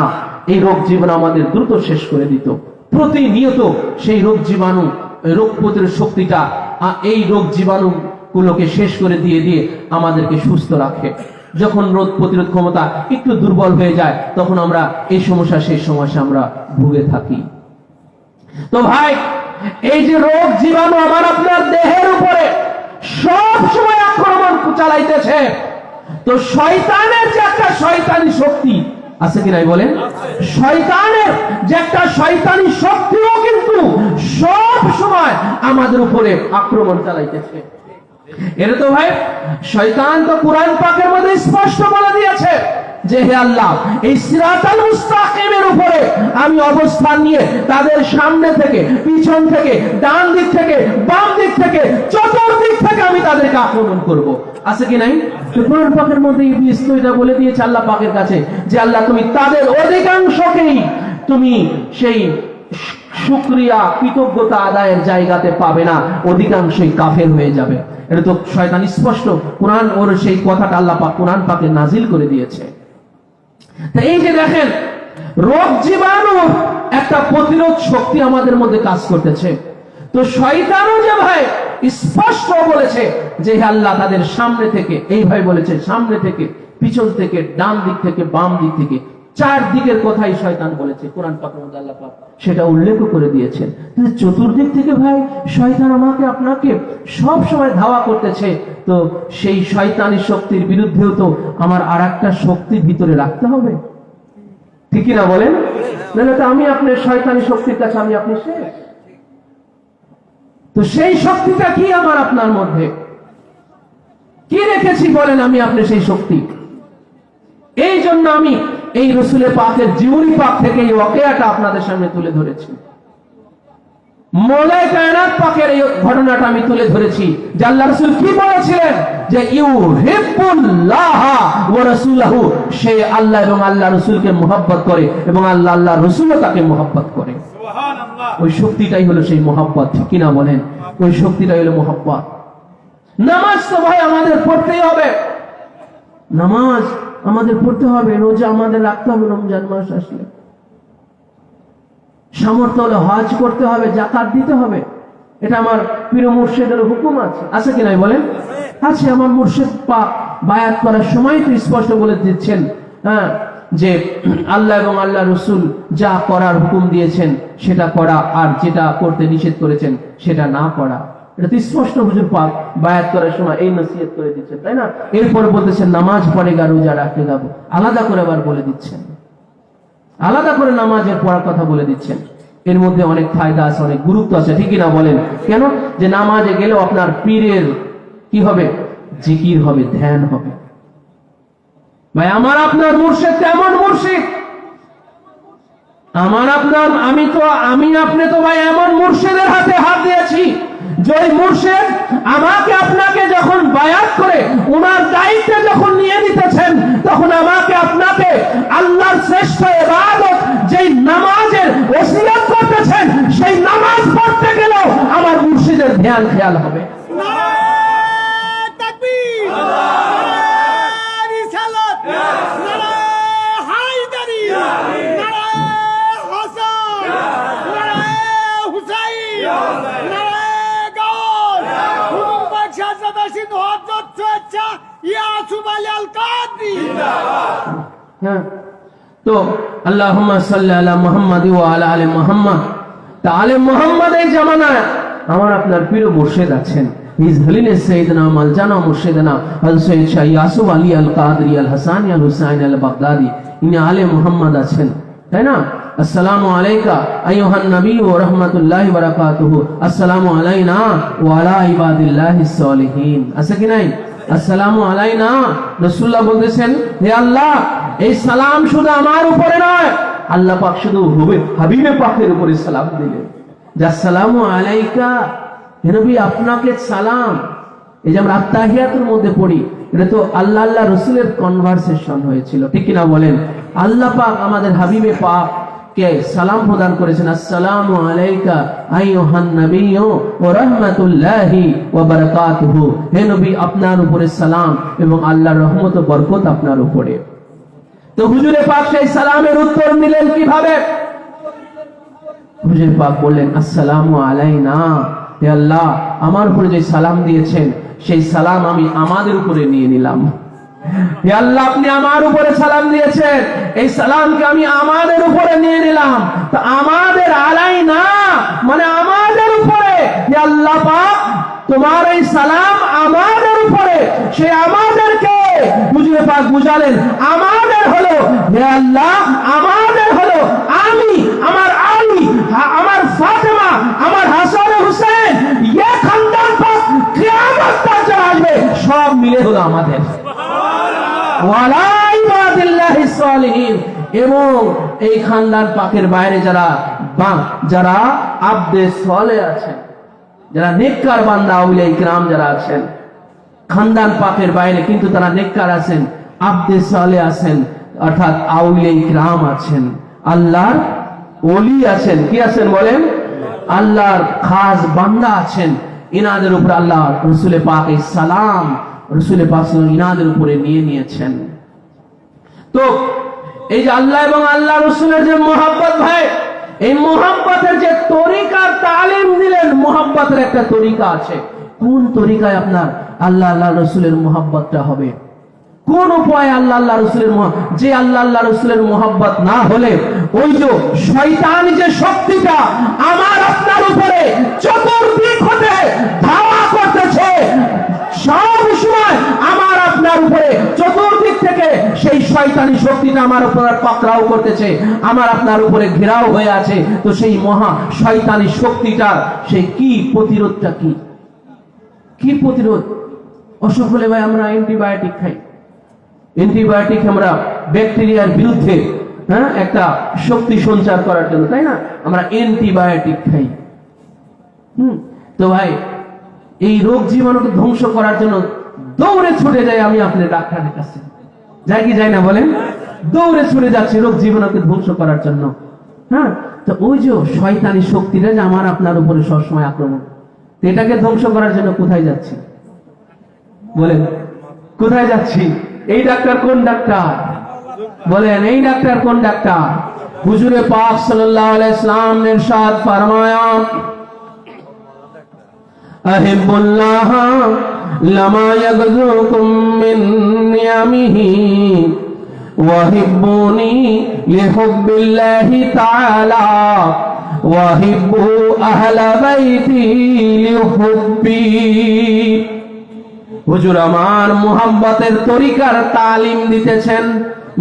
এই রোগ জীবাণু আমাদের দ্রুত শেষ করে দিত। প্রতিনিয়ত সেই রোগ জীবাণু, রোগ প্রতিরোধ শক্তিটা এই রোগ জীবাণু গুলোকে শেষ করে দিয়ে দিয়ে আমাদেরকে সুস্থ রাখে। যখন রোগ প্রতিরোধ ক্ষমতা একটু দুর্বল হয়ে যায়, তখন আমরা এই সমস্যা, সেই সমস্যা আমরা ভুগে থাকি। তো ভাই, এই যে রোগ জীবাণু আমার আপনার দেহের উপরে সব সময় আক্রমণ চালাইতেছে, তো শয়তানের যে একটা শয়তানি শক্তি আছে কি নাই বলেন? শয়তানের যে একটা শয়তানি শক্তিও কিন্তু সব সময় আমাদের উপরে আক্রমণ চালাইতেছে। এটা তো ভাই শয়তান তো কুরআন পাকের মধ্যে স্পষ্ট বলে দিয়েছে যে হে আল্লাহ, এই সিরাতাল মুস্তাকিমের উপরে আমি অবস্থান নিয়ে তাদের সামনে থেকে, পিছন থেকে, ডান দিক থেকে, বাম দিক থেকে, চতুর্দিক থেকে আমি তাদেরকে আক্রমণ করব। আছে কি নাই? কুরআন পাকের মধ্যে ইবলিস তো এটা বলে দিয়েছে আল্লাহ পাকের কাছে যে আল্লাহ, তুমি তাদের অধিকাংশকেই তুমি সেই শুকরিয়া, কৃতজ্ঞতা আদায়ের জায়গাতে পাবে না, অধিকাংশই কাফের হয়ে যাবে। এটা তো শয়তান স্পষ্ট কুরআন, ওর সেই কথাটা আল্লাহ পাক কুরআন পাকে নাজিল করে দিয়েছে। তো এই যে দেখেন, রোগ জীবাণু একটা প্রতিরোধ শক্তি আমাদের মধ্যে কাজ করতেছে। তো শয়তানও যে ভাই স্পষ্ট বলেছে যে হে আল্লাহ, তাদের সামনে থেকে, এইভাবে বলেছে, সামনে থেকে, পিছন থেকে, ডান দিক থেকে, বাম দিক থেকে, চার দিকের কথাই শয়তান বলেছে কোরআন পাকের মধ্যে আল্লাহ পাক সেটা উল্লেখ করে দিয়েছেন। চতুর্দিক থেকে ভাই শয়তান আমাকে আপনাকে সব সময় ধাওয়া করতেছে। তো সেই শয়তানি শক্তির বিরুদ্ধেও তো আমার আর একটা শক্তি ভিতরে রাখতে হবে, ঠিক না বলেন? নাহলে তো আমি আপনার শয়তানি শক্তির কাছে আমি আপনি শেষ। তো সেই শক্তিটা কি আমার আপনার মধ্যে কি রেখেছি বলেন আমি আপনি সেই শক্তি? এই জন্য আমি এই রসুলের পাকের জীবনী পাক থেকে এই ওয়াকিয়াটা আপনাদের সামনে তুলে ধরেছি। মওলাই কায়নাত পাকের এই ঘটনাটা আমি তুলে ধরেছি যে আল্লাহ রাসূল কি বলেছিলেন যে ইউহিব্বুল্লাহ ওয়া রাসূলুহু, সে আল্লাহ এবং আল্লাহ রাসূলকে মহব্বত করে এবং আল্লাহ আল্লাহ রাসূলও তাকে মহব্বত করে। সুবহানাল্লাহ। ওই শক্তিটাই হলো সেই মহব্বত, ঠিক কি না বলেন? ওই শক্তিটাই হলো মহব্বত। নামাজ তো ভাই আমাদের পড়তেই হবে, নামাজ আমাদের পড়তে হবে, রোজা আমাদের রাখতে হবে। রমজান মাস আসলে সামর্থ্য হলে হজ করতে হবে, যাকাত দিতে হবে। এটা আমার পীর মুর্শিদের হুকুম আছে, আছে কি নাই বলেন? আছে। আমার মুর্শিদ পাক বায়াত করার সময় তো স্পষ্ট বলে দিচ্ছেন, হ্যাঁ, যে আল্লাহ এবং আল্লাহ রসুল যা করার হুকুম দিয়েছেন সেটা করা, আর যেটা করতে নিষেধ করেছেন সেটা না করা। এটা তো স্পষ্ট হুজুর পাক বায়াত করার সময় এই নসিহত করে দিচ্ছেন, তাই না? এরপর বলতেছেন নামাজ পড়েগা, রোজা রাখেগা, আলাদা করে আবার বলে দিচ্ছেন, আলাদা করে নামাজের পড়ার কথা বলে দিচ্ছেন। এর মধ্যে অনেক ফায়দা আছে, অনেক গুরুত্ব আছে, ঠিকই না বলেন? কেন? যে নামাজে গেলেও আপনার পীরের কি হবে? জিকির হবে, ধ্যান হবে। ভাই আমার আপনার মুর্শিদ কেমন মুর্শিদ? আমার আপনার আমি আপনি তো ভাই এমন মুর্শিদের হাতে হাত দিয়েছি যে মুর্শিদ আমাকে আপনাকে যখন বায়াত করে ওনার দায়িত্ব যখন নিয়ে নিতেছেন, তখন আমাকে আপনাকে আল্লাহর শ্রেষ্ঠ ইবাদত যেই নামাজের ওসিয়ত করতেছেন, সেই নামাজ পড়তে গেলেও আমার মুর্শিদের ধ্যান খেয়াল হবে। নারায়ে তাকবীর, নারায়ে রিসালাত, নারায়ে হায়দারি, নারায়ে হাসান, নারায়ে হুসাইন, নারায়ে গাউস, হুজুর পাক শাহজাদা সিন্ধ হযরত ইয়াসুফ আলী আল কাদরি। হ্যাঁ, তো আল্লাহুম্মা সাল্লি আলা মুহাম্মাদ ওয়া আলা আলি মুহাম্মাদ। তা আলে মুহাম্মাদের জামানায় আমার আপনার প্রিয় মুর্শিদ আছেন, হিজ হলিনেস সাইয়েদনা মালজানা মুর্শিদনা হযরত সৈয়দ শাহ ইয়াসুফ আলী আল কাদরি আল হাসানি আল হুসাইন আল বাগদাদি, ইনি আলে মুহাম্মাদ আছেন, তাই না? আসসালামু আলাইকা আইয়ুহান নবী ওয়া রাহমাতুল্লাহি ওয়া বারাকাতুহু, আসসালামু আলাইনা ওয়া আলা ইবাদিল্লাহিস সালিহিন, আছে কি নাই? আসসালামু আলাইনা। রাসূলুল্লাহ বলতেছেন, হে আল্লাহ, এই সালাম শুধু আমার উপরে নয়, আল্লাহ পাক শুধু হাবিবে পাকের উপরে সালাম দিলেন, যে আসসালামু আলাইকা, হে নবী আপনাকে সালাম। এই যে আমরা আত্তাহিয়াতুর মধ্যে পড়ি, এটা তো আল্লাহ আল্লাহ রাসূলের কনভারসেশন হয়েছিল, ঠিক কি না বলেন? আল্লাহ পাক আমাদের হাবিবে পাক কে সালাম প্রদান করেছেন, আসসালামু আলাইকা আইয়ুহান নবিয়্যু ওয়া রাহমাতুল্লাহি ওয়া বারাকাতুহু, হে নবী আপনার উপরে সালাম এবং আল্লাহর রহমত ও বরকত আপনার উপরে। তো হুজুরে পাক সেই সালামের উত্তর দিলেন কিভাবে? হুজুর পাক বললেন, আসসালামু আলাইনা, হে আল্লাহ আমার উপরে যে সালাম দিয়েছেন সেই সালাম আমি আমাদের উপরে নিয়ে নিলাম। হে আল্লাহ আপনি আমার উপরে সালাম দিয়েছেন, এই সালামকে আমি আমাদের উপরে নিয়ে নিলাম। তো আমাদের আলাইনা মানে আমাদের উপরে, হে আল্লাহ পাক তোমার এই সালাম আমাদের উপরে, সে আমাদেরকে হুজুর পাক বুঝালেন, আমাদের হলো হে আল্লাহ, আমাদের হলো আমি, আমার আলী, আমার ফাতেমা, আমার হাসান হুসেন, ये খানদান পাক কিয়ামত তক যারা আসবে সব মিলে হলো আমাদের। ওয়ালা ইবাদিল্লাহিস সালিহিন, এবং এই খানদান পাকের বাইরে যারা আবদে সালেহ আছেন, যারা নেককার বান্দা আউলিয়া ইকরাম যারা আছেন, খানদান পাকের বাইরে কিন্তু তারা নেককার আছেন, আবদে সালেহ আছেন, অর্থাৎ আউলিয়া ইকরাম আছেন, আল্লাহর ওলি আছেন, কি আছেন বলেন? আল্লাহর খাস বান্দা আছেন। ইনাদের উপর আল্লাহ রাসূলে পাক এই সালাম রাসূলে পাক ইনাদের উপরে নিয়ে নিয়েছেন। তো এই যে আল্লাহ এবং আল্লাহ রাসূলের যে মোহাব্বত, ভাই এই মোহাব্বতের যে তরিকার তালিম দিলেন, মোহাব্বতের একটা তরিকা আছে। কোন তরিকায় আপনার আল্লাহ আল্লাহ রাসূলের মোহাব্বতটা হবে? কোন উপায়ে আল্লাহ আল্লাহ রাসূলের যে আল্লাহ আল্লাহ রাসূলের মোহাব্বত না হলে ওই যে শয়তানি যে শক্তিটা আমার আপনার উপরে চতুর্দিক হতে ধাওয়া করতেছে, সব সময় আমার আপনার উপরে চতুর্দিক থেকে সেই শয়তানি শক্তিটা আমার উপর পাকড়াও করতেছে, আমার আপনার উপরে ঘেরাও হয়ে আছে। তো সেই মহা শয়তানি শক্তিটার সেই কি প্রতিরোধটা, কি প্রতিরোধ? অসুখ হলে ভাই আমরা অ্যান্টিবায়োটিক খাই, অ্যান্টিবায়োটিক আমরা ব্যাকটেরিয়ার বিরুদ্ধে একটা শক্তি সঞ্চার করার জন্য, তাই না? আমরা অ্যান্টিবায়োটিক খাই। তো ভাই এই রোগ জীবাণুকে ধ্বংস করার জন্য দৌড়ে ছুটে যাই আমি আপনার ডাক্তারের কাছে, যাই কি যাই না বলেন? দৌড়ে ছুটে যাচ্ছি রোগ জীবাণুকে ধ্বংস করার জন্য। তো ওই যে শয়তানি শক্তিটা যে আমার আপনার উপরে সবসময় আক্রমণ, এটাকে ধ্বংস করার জন্য কোথায় যাচ্ছি বলেন? কোথায় যাচ্ছি? এই ডাক্তার কোন ডাক্তার বলেন? এই ডাক্তার কোন ডাক্তার? হুজুরে পাক সাল্লাল্লাহু আলাইহি ওয়াসাল্লাম ने इरशाद फरमाया, अहिब्बुल्लाह लमा यगजुकुम मिन नियामिही वहिब्बुनी लिहुब्बिल्लाहि ताआला वहिब्बु अहला बैती लिहुब्बी। হুজুর আমার মুহাব্বতের তরিকার তালিম দিতেছেন,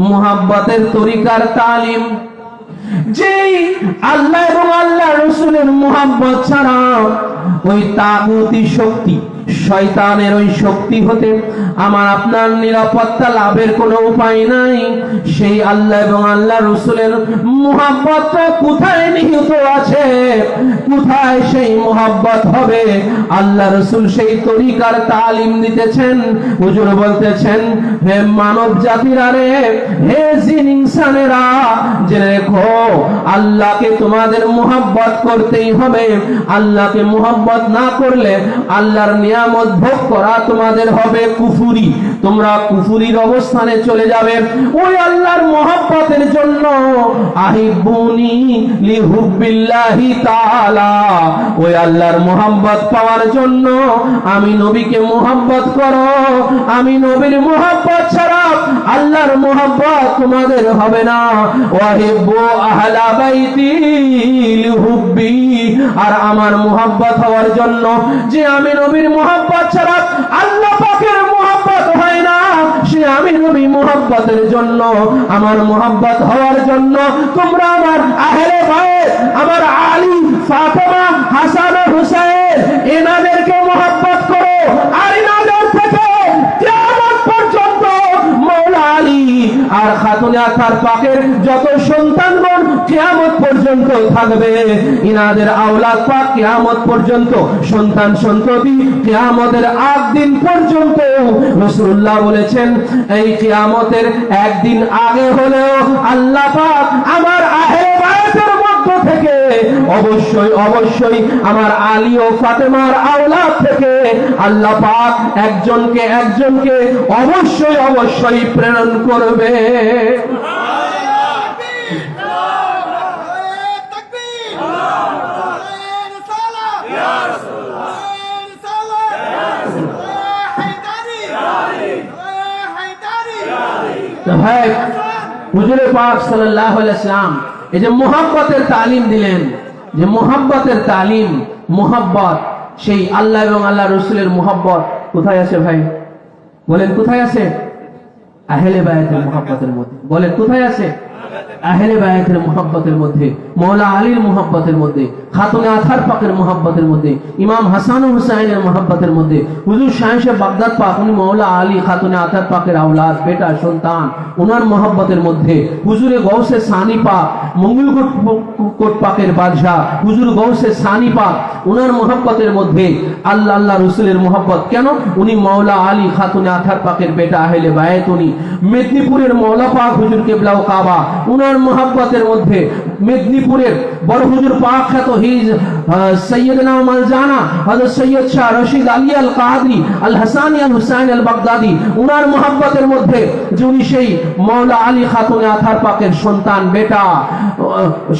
মুহাব্বতের তরিকার তালিম। যেই আল্লাহ এবং আল্লাহ রাসূলের মুহাব্বত ছাড়া ওই তাগুতি শক্তি, শয়তানের ওই শক্তি হতে আমার আপনার নিরাপত্তা লাভের কোনো উপায় নাই। সেই আল্লাহ এবং আল্লাহ রাসূলের মুহাব্বতটা কোথায় নিহিত আছে, কোথায় সেই মুহাব্বত হবে? আল্লাহ রাসূল সেই তরিকার তালিম দিতেছেন। হুজুর বলতেছেন, হে মানব জাতিরা রে, হে জিন ইনসানেরা, জেনে রেখো আল্লাহকে তোমাদের মুহাব্বত করতেই হবে। আল্লাহকে মুহাব্বত মোহাব্বত না করলে আল্লাহর নিয়ামত ভোগ করা তোমাদের হবে কুফুরি, তোমরা কুফুরির অবস্থানে চলে যাবে। ওই আল্লাহর মোহাব্বতের জন্য আহিবুনি লিহুব্বিল্লাহি তাআলা, ওই আল্লাহর মোহাব্বত পাওয়ার জন্য আমি নবীকে মোহাব্বত করো। আমি নবীর মোহাব্বত ছাড়া আল্লাহর মোহাব্বত তোমাদের হবে না। ওয়াহিব্বু আহলা বাইতি লিহুব্বি, আর আমার মোহাব্বত হওয়ার জন্য, যে আমি নবীর মোহাব্বত ছাড়া আল্লাহ পাকের মোহাব্বত হয় না, সে আমি নবী মোহাব্বতের জন্য, আমার মোহাব্বত হওয়ার জন্য তোমরা আমার আহলে বাইত, আমার আলী, ফাতেমা, হাসান ও হুসাইন, এনাদেরকে মোহাব্বত করো। আর এনাদের থেকে কিয়ামত পর্যন্ত মাওলা আলী আর খাতুনে আতার পাকের যত সন্তানগণ কিয়ামত পর্যন্ত থাকবে, ইনাদের আওলাদ পাক কিয়ামত পর্যন্ত, সন্তান সন্ততি কিয়ামতের আগ দিন পর্যন্ত। রাসূলুল্লাহ বলেছেন এই কিয়ামতের একদিন আগে হলেও আল্লাহ পাক আমার আহলে বায়তের মধ্য থেকে অবশ্যই অবশ্যই আমার আলী ও ফাতেমার আওলাদ থেকে আল্লাহ পাক একজনকে অবশ্যই অবশ্যই প্রেরণ করবে। ভাই হুজুরে পাক সাল্লাল্লাহু আলাইহি ওয়াসাল্লাম এই যে মোহাব্বতের তালিম দিলেন, যে মোহাব্বতের তালিম, মোহাব্বত সেই আল্লাহ এবং আল্লাহ রসুলের মোহাব্বত কোথায় আছে ভাই? বলেন কোথায় আছে? আহলে বায়াতের মোহাব্বতের মধ্যে। বলেন কোথায় আছে? আহলে বায়াতের মোহাব্বতের মধ্যে, মওলা আলীর মোহাব্বতের মধ্যে, খাতুনে আতার পাকের মোহাব্বতের মধ্যে, ইমাম হাসান ও হুসাইনের মোহাব্বতের মধ্যে। হুজুর শাহে বাগদাদ পাক উনি মওলা আলী খাতুনে আতার পাকের আওলাদ, বেটা সন্তান, ওনার মোহাব্বতের মধ্যে। হুজুরে গৌসে সানি পাক, মঙ্গলকোট পাকের বাদশাহ হুজুর গৌসে সানি পাক, ওনার মোহাব্বতের মধ্যে আল্লাহ রসুলের মোহাব্বত। কেন? উনি মওলা আলী খাতুনে আতার পাকের বেটা, আহলে বায়াত। উনি মেদিনীপুরের মওলা পাক হুজুর কেবলা ও কাবা, উনার মোহাব্বতের মধ্যে। মেদিনীপুরের বড় হুজুর পাক খ্যাত সৈয়দনা মালজানা হযরত সৈয়দ শাহ রশিদ আলী আল কাদরি আল হাসানি আল হুসাইন আল বাগদাদি, উনার মোহাব্বতের মধ্যে যে উনি সেই মওলা আলী খাতুনে আতার পাকের সন্তান, বেটা,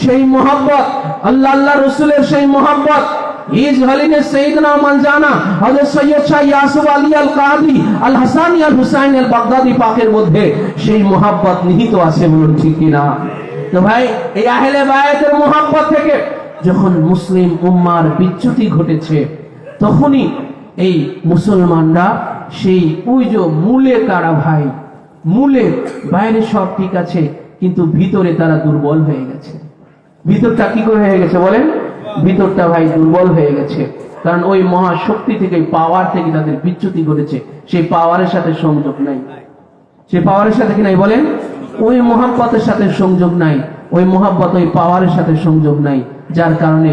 সেই মোহাব্বত আল্লাহ রসুলের সেই মোহাব্বত ইজ হলিনে সৈয়দনা মালজানা হযরত সৈয়দ শাহ ইয়াসুফ আলী আল কাদরি আল হাসানি আল হুসাইন আল বাগদাদি পাকের মধ্যে সেই মোহাব্বত নিহিত আছে। বলুন ঠিক কিনা? তো ভাই এই আহলে বায়াতের মোহাব্বত থেকে যখন মুসলিম উম্মার বিচ্যুতি ঘটেছে, তখনই এই মুসলমানরা সেই ওই যে মূলে কারা ভাই, মূলে বাইরে সব ঠিক আছে কিন্তু ভিতরে তারা দুর্বল হয়ে গেছে। ভিতরটা কি করে হয়ে গেছে বলেন? ভিতরটা ভাই দুর্বল হয়ে গেছে, কারণ ওই মহাশক্তি থেকে, পাওয়ার থেকে তাদের বিচ্যুতি ঘটেছে। সেই পাওয়ারের সাথে সংযোগ নাই, সেই পাওয়ারের সাথে কি নাই বলেন? ওই মোহাব্বতের সাথে সংযোগ নাই, ওই মোহাব্বত ওই পাওয়ারের সাথে সংযোগ নাই, যার কারণে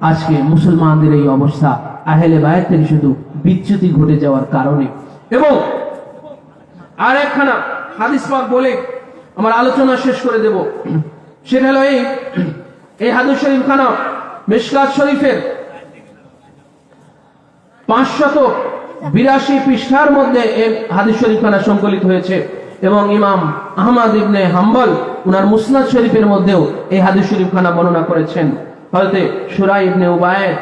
আজকে মুসলমানদের এই অবস্থা, আহলে বায়াত থেকে শুধু বিচ্যুতি ঘটে যাওয়ার কারণে। এবং আর একখানা হাদিস পাক বলে আমার আলোচনা শেষ করে দেব। সেটা হলো এই হাদিস শরীফ খানা মিশকাত শরীফের 582 পৃষ্ঠার মধ্যে এই হাদিস শরীফ খানা সংকলিত হয়েছে। এবং ইমাম আহমদ ইবনে হাম্বল উনার মুসনাদ শরীফের মধ্যেও এই হাদিস শরীফ খানা বর্ণনা করেছেন। হযরত শুরাই ইবনে উবাইদ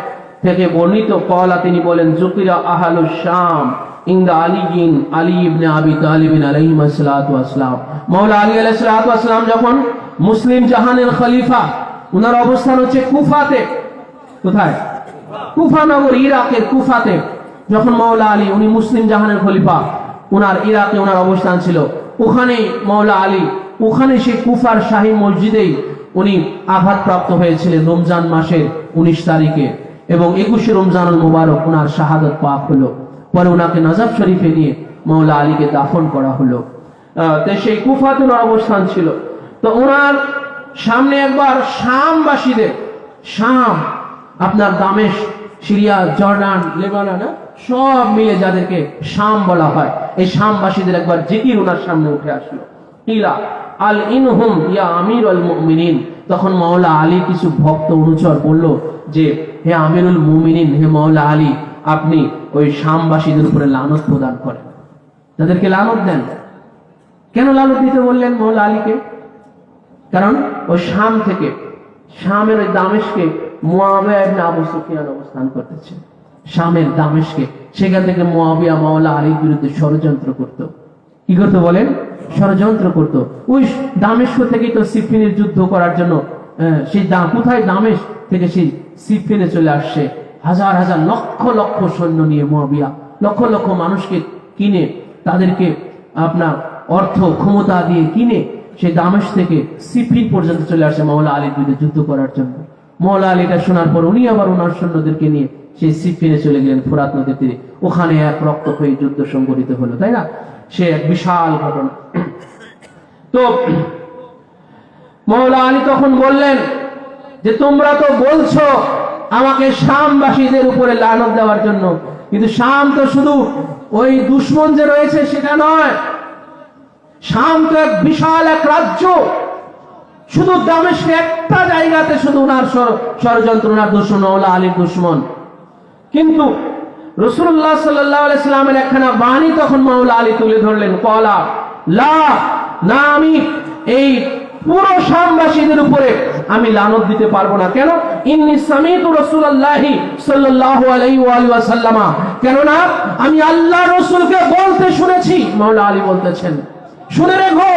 থেকে বর্ণিত কওলা, তিনি বলেন যুকিরা আহলুশ শাম ইনদা আলীন আলী ইবনে আবি তালিব আলাইহিস সালাতু ওয়াস সালাম। মাওলা আলী আলাইহিস সালাতু ওয়াস সালাম যখন মুসলিম জাহানের খলিফা, উনার অবস্থান হচ্ছে কুফাতে। কোথায়? কুফা নগর, ইরাকের কুফাতে। যখন মাওলা আলী উনি মুসলিম জাহানের খলিফা, উনার ইরাকে উনার অবস্থান ছিল, ওখানেই মাওলা আলী, ওখানে সেই কুফার শাহী মসজিদেই উনি আঘাতপ্রাপ্ত হয়েছিলেন রমজান মাসের 19 তারিখে। এবং 21 রমজানুল মুবারক উনার শাহাদত পাক হলো। পরে উনাকে নজফ শরীফে নিয়ে মাওলা আলীকে দাফন করা হলো। তো সেই কুফাতে উনার অবস্থান ছিল। তো ওনার সামনে একবার শামবাসীদের, শাম আপনার দামেস্ক, সিরিয়া, জর্ডান, লেবানন, সব মিলে যাদেরকে শাম বলা হয়, এই শামবাসীদের একবার জিকির ওনার সামনে উঠে আসলো। ইলা আল ইনহুম ইয়া আমিরুল মুমিনিন, তখন মাওলা আলী কিছু ভক্ত অনুচর বলল যে, হে আমিরুল মুমিনিন, হে মাওলা আলী, আপনি ওই শামবাসীদের উপরে লানত প্রদান করেন, তাদেরকে লানত দেন। কেন লানত দিতে বললেন মাওলা আলীকে? কারণ ওই শাম থেকে, শামের ওই দামেশকে মুয়াবিয়া ইবনে আবু সুফিয়ান অবস্থান করতেছে। শামের দামেশকে, সেখান থেকে মুয়াবিয়া মাওলা আলীর বিরুদ্ধে ষড়যন্ত্র করত। কি করতো বলেন? ষড়যন্ত্র করত। ওই দামেস্ক থেকেই তো সিফিনের যুদ্ধ করার জন্য সেই কোথায় দামেস্ক থেকে সেই সিফিনে চলে আসছে হাজার হাজার লক্ষ লক্ষ সৈন্য নিয়ে মুয়াবিয়া, লক্ষ লক্ষ মানুষকে কিনে, তাদেরকে আপনার অর্থ ক্ষমতা দিয়ে কিনে সেই দামেস্ক থেকে সিফিন পর্যন্ত চলে আসে মাওলা আলীর বিরুদ্ধে যুদ্ধ করার জন্য। মাওলা আলী এটা শোনার পর উনি আবার ওনার সৈন্যদেরকে নিয়ে সেই সিফিনে চলে গেলেন, ফোরাত নদীর তীরে। ওখানে এক রক্তক্ষয়ী যুদ্ধ সংঘটিত হলো, তাই না? সে এক বিশাল ঘটনা। তো মাওলা আলী তখন বললেন যে, তোমরা তো বলছো আমাকে শামবাসীদের উপরে লানত দেওয়ার জন্য, কিন্তু শাম তো শুধু ওই দুশমন যে রয়েছে সেটা নয়, শাম তো এক বিশাল এক রাজ্য। শুধু দামেস্কে একটা জায়গাতে শুধু ওনার ষড়যন্ত্র, ওনার দুশমন, মাওলা আলীর দুশমন। কিন্তু রাসূলুল্লাহ সাল্লাল্লাহু আলাইহি সাল্লামের একখানা বাণী তখন মাওলা আলী তুলে ধরলেন, ক্বালা লা, না, আমি এই পুরো শামবাসীদের উপরে আমি লানত দিতে পারবো না। কেন? ইন্নী সামিতু রাসূলুল্লাহি সাল্লাল্লাহু আলাইহি ওয়া সাল্লাম, কেননা আমি আল্লাহ রাসূলকে বলতে শুনেছি। মাওলা আলী বলতেছেন, শুনে রেখো,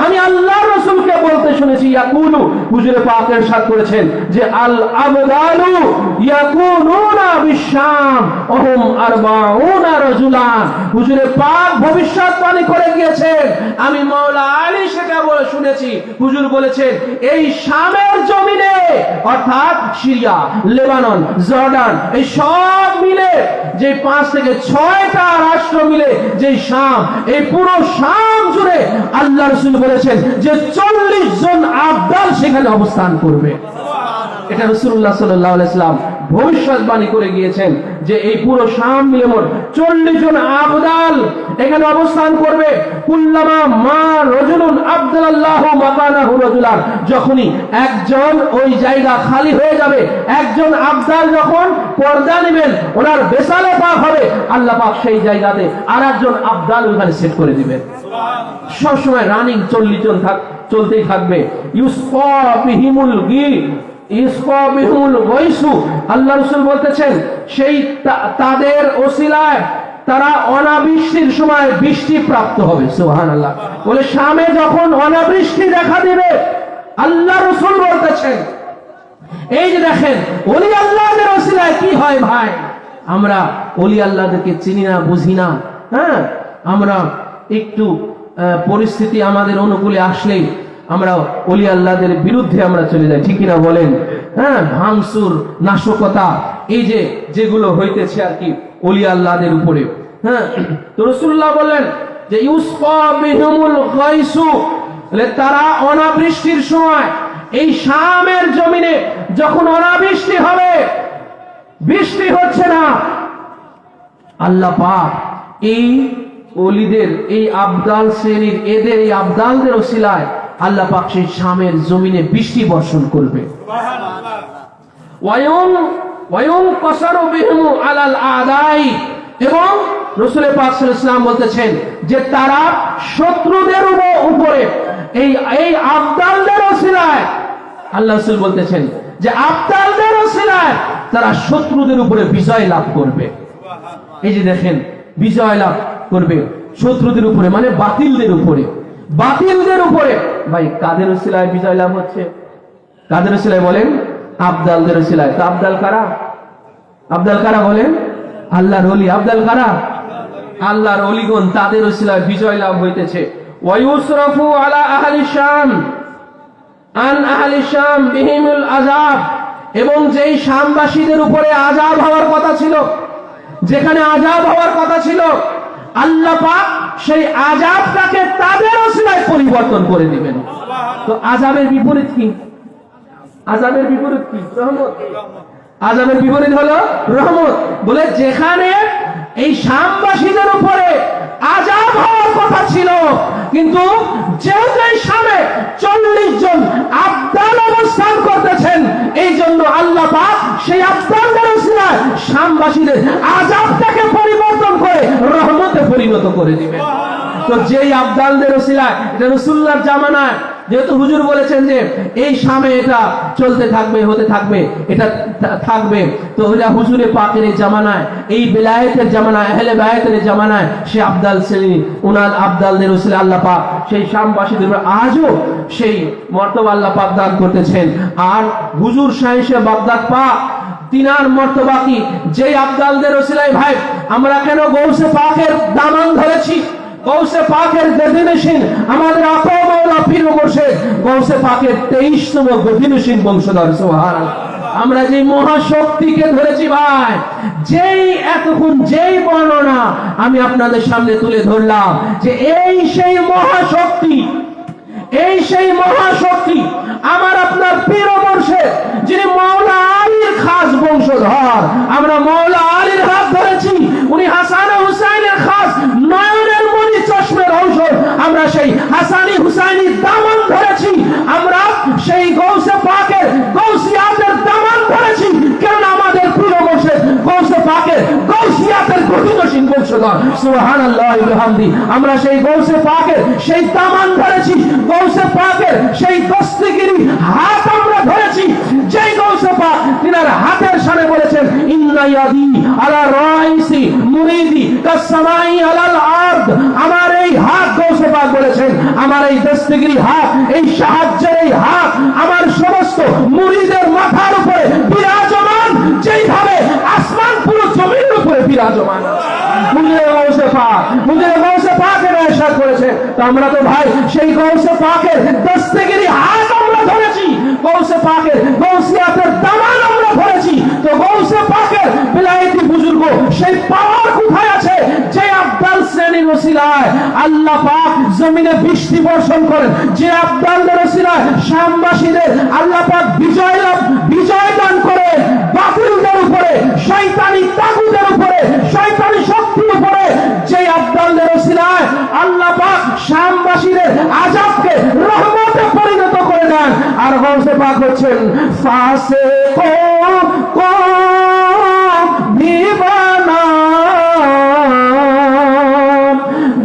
আমি আল্লাহ রাসূলকে বলতে শুনেছি, ইয়াকুলু, হুজুরে পাক ইরশাদ করেছেন যে, আল আবদালু ইয়াকুনুনা বিশাম ওহুম 40 রাজুলান। হুজুরে পাক ভবিষ্যৎবাণী করে গিয়েছেন, আমি মাওলা আলী সেটা বলে শুনেছি। হুজুর বলেছেন, এই শামের জমিনে, অর্থাৎ সিরিয়া, লেবানন, জর্ডান, এই সব মিলে যে 5 থেকে 6টা রাষ্ট্র মিলে যে শাম, এই পুরো শাম জুড়ে আল্লাহ রাসূল বলেছেন যে 40 জন আবদাল সেখানে অবস্থান করবে। এটা রাসূলুল্লাহ সাল্লাল্লাহু আলাইহি সাল্লাম ভবিষ্যৎবাণী করে গিয়েছেন যে এই পুরো শাম মিলে মোট 40 জন আবদাল এখানে অবস্থান করবে। কুল্লামা মা রাজুলুন আবদালাল্লাহু মাকানাহু রাজুলান, যখনই একজন ওই জায়গা খালি হয়ে যাবে, একজন আবদাল যখন পর্দা নেবেন, ওনার বেসালে পাক হবে, আল্লাহ পাক সেই জায়গাতে আরেকজন আবদাল ওখানে সেট করে দিবেন। সবসময় রানিং 40 জন চলতেই থাকবে। ইউসফা বিহিমুল গি, ইউসফা বিহিমুল গায়সু, আল্লাহ রাসূল বলতেছেন সেই তাদের ওসিলায় তারা অনাবৃষ্টির সময় বৃষ্টি প্রাপ্ত হবে। সুবহানাল্লাহ। বলে শামে যখন অনাবৃষ্টি দেখা দিবে, আল্লাহ রাসূল বলতেছেন, এই যে দেখেন ওলি আল্লাহদের ওসিলায় কি হয় ভাই, আমরা ওলি আল্লাহদেরকে চিনি না, বুঝি না। হ্যাঁ, আমরা একটু পরিস্থিতি আমাদের অনুকূলে আসলেই আমরা ওলি আল্লাহদের বিরুদ্ধে আমরা চলে যাই, ঠিক কিনা বলেন? হ্যাঁ, ভাঙচুর, নাশকতা, এই যে যেগুলো হইতেছে আর কি ওলি আল্লাহদের উপরে। হ্যাঁ, তো রাসূলুল্লাহ বললেন যে ইউসফা বিহিমুল গায়সু, তারা অনাবৃষ্টির সময় এই শামের জমিনে যখন অনাবৃষ্টি হবে, বৃষ্টি হচ্ছে না, আল্লাহ পাক এই ওলিদের, এই আবদাল শ্রেণীর, এদের এই আবদালদের ওসিলায় আল্লাহ পাক সেই শামের জমিনে বৃষ্টি বর্ষণ করবে। ওয়ায়ুম কসারু বিহিমু আলাল আদাই, এবং রাসূল পাক সাল্লাল্লাহু আলাইহি ওয়াসাল্লাম বলতেছেন যে তারা শত্রুদের উপরে এই আবদালদের ওসিলায়, আল্লাহ রাসূল বলতেছেন যে আবদালদের ওসিলায় তারা শত্রুদের উপরে বিজয় লাভ করবে। এই যে দেখেন, বিজয় লাভ করবে শত্রুদের উপরে, মানে বাতিলদের উপরে, বাতিলদের উপরে। ভাই কাদের ওসিলায় বিজয় লাভ হচ্ছে? কাদের ওসিলায় বলেন? আবদালদের ওসিলায়। তো আবদাল কারা? আবদাল কারা বলেন? আল্লাহর ওলি। আবদাল কারা? আল্লাহর ওলিগণ, তাদের ওসিলায় বিজয় লাভ হইতেছে। ওয়ায়ুসরাফু আলা আহলি শাম আন আহলি শাম বিহিমুল আযাব, এবং যেই শামবাসীদের উপরে আযাব হওয়ার কথা ছিল, যেখানে আযাব হওয়ার কথা ছিল, আল্লাহ পাক সেই আযাবটাকে তাদের ওসিলায় পরিবর্তন করে দিবেন। তো আযাবের বিপরীত কি? আযাবের বিপরীত কি? রহমত। আযাবের বিপরীত হলো রহমত। বলে যেখানে এই শামবাসীদের উপরে আযাব হওয়ার কথা ছিল, কিন্তু যেহেতু এই শামে 40 জন আবদাল অবস্থান করতেছেন, এই জন্য আল্লাহ পাক সেই আবদালদের উসিলায় শামবাসীদের আযাবটাকে পরিবর্তন করে রহমতে পরিণত করে দিবেন। তো যেই আবদালদের উসিলায়, এটা রাসূলুল্লাহর জামানায় যেহেতু হুজুর বলেছেন যে এই শামে এটা চলতে থাকবে, হতে থাকবে, এটা থাকবে, তো ওরা হুজুরে পাকের এই জামানায়, এই বেলায়েতের জামানায়, আহলে বায়াতের জামানায় সে আবদাল শ্রেণী, উনার আবদালদের উসিলা আল্লাহ পাক সেই শামবাসীদের আজও সেই মর্তবা আল্লাহ পাক দান করতেছেন। আর হুজুর শাহে বাগদাদ পাক তিনার মর্তবা কি, যে আবদালদের উসিলায় ভাই আমরা কেন গৌসে পাকের দামান ধরেছি, গৌসে পাকের গদিনশীন আমাদের আপা মাওলা পীর মুর্শিদ গৌসে পাকের 23তম গদিনশীন বংশধর, সুবহানাল্লাহ। আমরা যে মহাশক্তিকে ধরেছি ভাই, যেই এতক্ষণ যেই বর্ণনা আমি আপনাদের সামনে তুলে ধরলাম, যে এই সেই মহাশক্তি, এই সেই মহাশক্তি আমার আপনার পীর মুর্শিদ যিনি মাওলা আলীর খাস বংশধর। আমরা মাওলা আলীর হাত ধরেছি, উনি হাসান হুসাইনের খাস নয়নের মণি চশমের ঔষধ, আমরা সেই হাসানি হুসাইনি দামান ধরেছি, আমরা সেই গৌসে পাকের গৌসিয়াতের দামান ধরেছি, কেন আমাদের পীর মুর্শিদ গৌসে পাকের গৌসিয়াতের গদিনশীন বংশধর, সুবহানাল্লাহি ওয়া বিহামদি। আমরা সেই গৌসে পাকের সেই দামান ধরেছি, গৌসে পাকের সেই দস্তগিরি হাত আমরা ধরেছি, যেই গৌসে পাক তিনার হাতের সামনে বলেছেন ইন্না ইয়াদি আলা রাইসি মুরিদি কাসসামাই আলাল আরদ। আমার এই হাত গৌসে পাক বলেছেন, আমার এই দস্তগিরি হাত, এই সাহায্যের এই হাত আমার সমস্ত মুরিদের মাথার উপরে বিরাজমান, যেইভাবে আসমান পুরো জমিনের উপরে বিরাজমান। মুজিবে গৌসে পাক, মুজিবে গৌসে পাকের ইরশাদ করেছে, তো আমরা তো ভাই সেই গৌসে পাকের দস্তগিরি হাত আমরা ধরেছি, গৌসে পাকের গৌসিয়াতের দামান আমরা ধরেছি। তো গৌসে পাকের বিলায়েতি বুজুর্গ সেই পাওয়ার কোথায় আছে, যে আবদাল শ্রেণীর ওসিলায় আল্লাহ পাক জমিনে বৃষ্টি বর্ষণ করেন, যে আবদালদের ওসিলায় শামবাসীদের আল্লাহ পাক বিজয় দান করে বাতিলদের উপরে, শয়তানি তাগুতের উপরে, শয়তানি শক্তির উপরে, যে আবদালদের ওসিলায় আল্লাহ পাক শামবাসীদের আযাবকে রহমতে পরিণত করে দেন। আর গৌসে পাক হচ্ছেন ফাসিকো কো দিবানা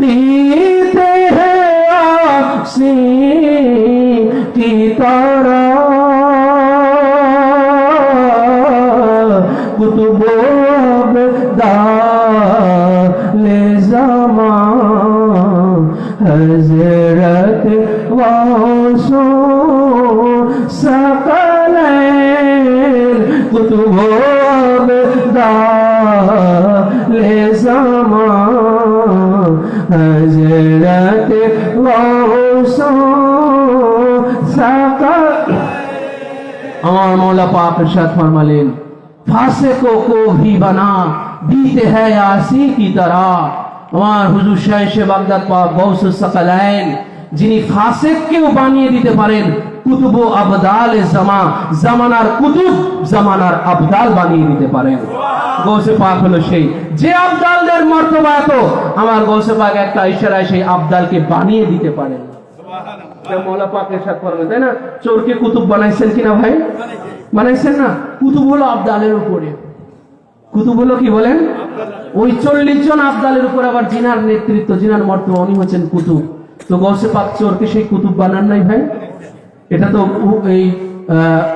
दीते हैं आसी की तरह कुतुबो दाले ज़मान हज़रत वासो सकलैन कुतुबो दाले ज़मान हज़रत वासो सकलैन। আমার मौला पाक इरशाद फरमालेন, फासिकों को भी बना दीते हैं आसी की तरह। আমার হুজুর শাহে বাগদাদ পাক গৌসুস সাকালাইন যিনি ফাসিককেও বানিয়ে দিতে পারেন কুতুব ও আবদাল জামানার কুতুব, জামানার আবদাল বানিয়ে দিতে পারেন। গৌসে পাক হলো সেই, যে আবদালদের মর্তবা এত, আমার গৌসে পাক একটা ইশারায় সেই আবদালকে বানিয়ে দিতে পারেন। মৌলা পাক ইরশাদ করেন, তাই না, চোরকে কুতুব বানাইছেন কিনা ভাই? বানাইছেন না? কুতুব হলো আবদালের উপরে, কুতুব হলো কি বলেন, ওই 40 জন আবদালের উপর আবার জিনার নেতৃত্ব, জিনার মর্তবা, উনি হচ্ছেন কুতুব। তো গৌসে পাক চোরকে সেই কুতুব বানান নাই ভাই? এটা তো এই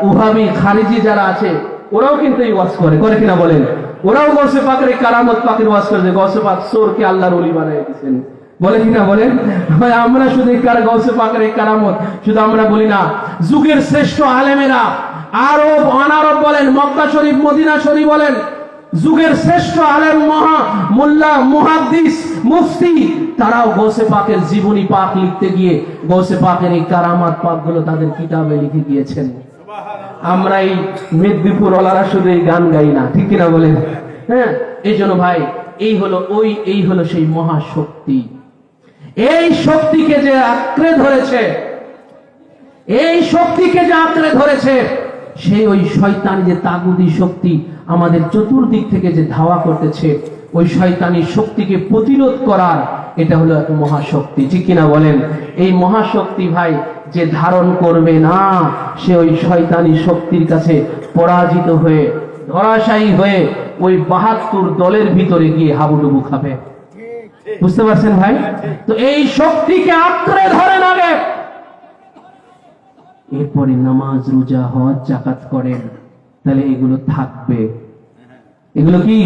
উহাবি খারিজি যারা আছে ওরাও কিন্তু এই ওয়াজ করে কিনা বলেন? ওরাও গৌসে পাকের এই কারামত পাকের ওয়াজ করে যে গৌসে পাক চোরকে আল্লাহর ওলি বানিয়ে দিয়েছেন, বলে কিনা বলেন? ভাই আমরা শুধু গৌসে পাকের এই কারামত শুধু আমরা বলি না, যুগের শ্রেষ্ঠ আলেমেরা আরব অনারব বলেন, মক্কা শরীফ মদিনা শরীফ বলেন, যুগের শ্রেষ্ঠ আলেম মোল্লা মুহাদ্দিস মুফতি তারাও গৌসে পাকের জীবনী পাক লিখতে গিয়ে গৌসে পাকের এই কারামাত পাকগুলো তাদের কিতাবে লিখে গিয়েছেন। আমরা এই মেদিনীপুর ওয়ালারা শুধু এই গান গাই না, ঠিক কিনা বলেন? হ্যাঁ, এই জন্য ভাই এই হলো সেই মহাশক্তি। এই শক্তিকে যে আঁকড়ে ধরেছে, এই শক্তিকে যে আঁকড়ে ধরেছে, সেই ওই শয়তানি যে তাগুদি শক্তি আমাদের চতুর্দিক থেকে যে ধাওয়া করতেছে, ওই শয়তানি শক্তিকে প্রতিরোধ করার এটা হলো এক মহাশক্তি, ঠিক কিনা বলেন? এই মহাশক্তি ভাই যে ধারণ করবে না, সে ওই শয়তানি শক্তির কাছে পরাজিত হয়ে ধরাশায়ী হয়ে ওই ৭২ দলের ভিতরে গিয়ে হাবুডুবু খাবে। বুঝতে পারছেন ভাই? তো এই শক্তিকে আঁকড়ে ধরেন আগে, এরপরে নামাজ, রোজা, হজ, যাকাত করেন, তাহলে এগুলো থাকবে। এগুলো কি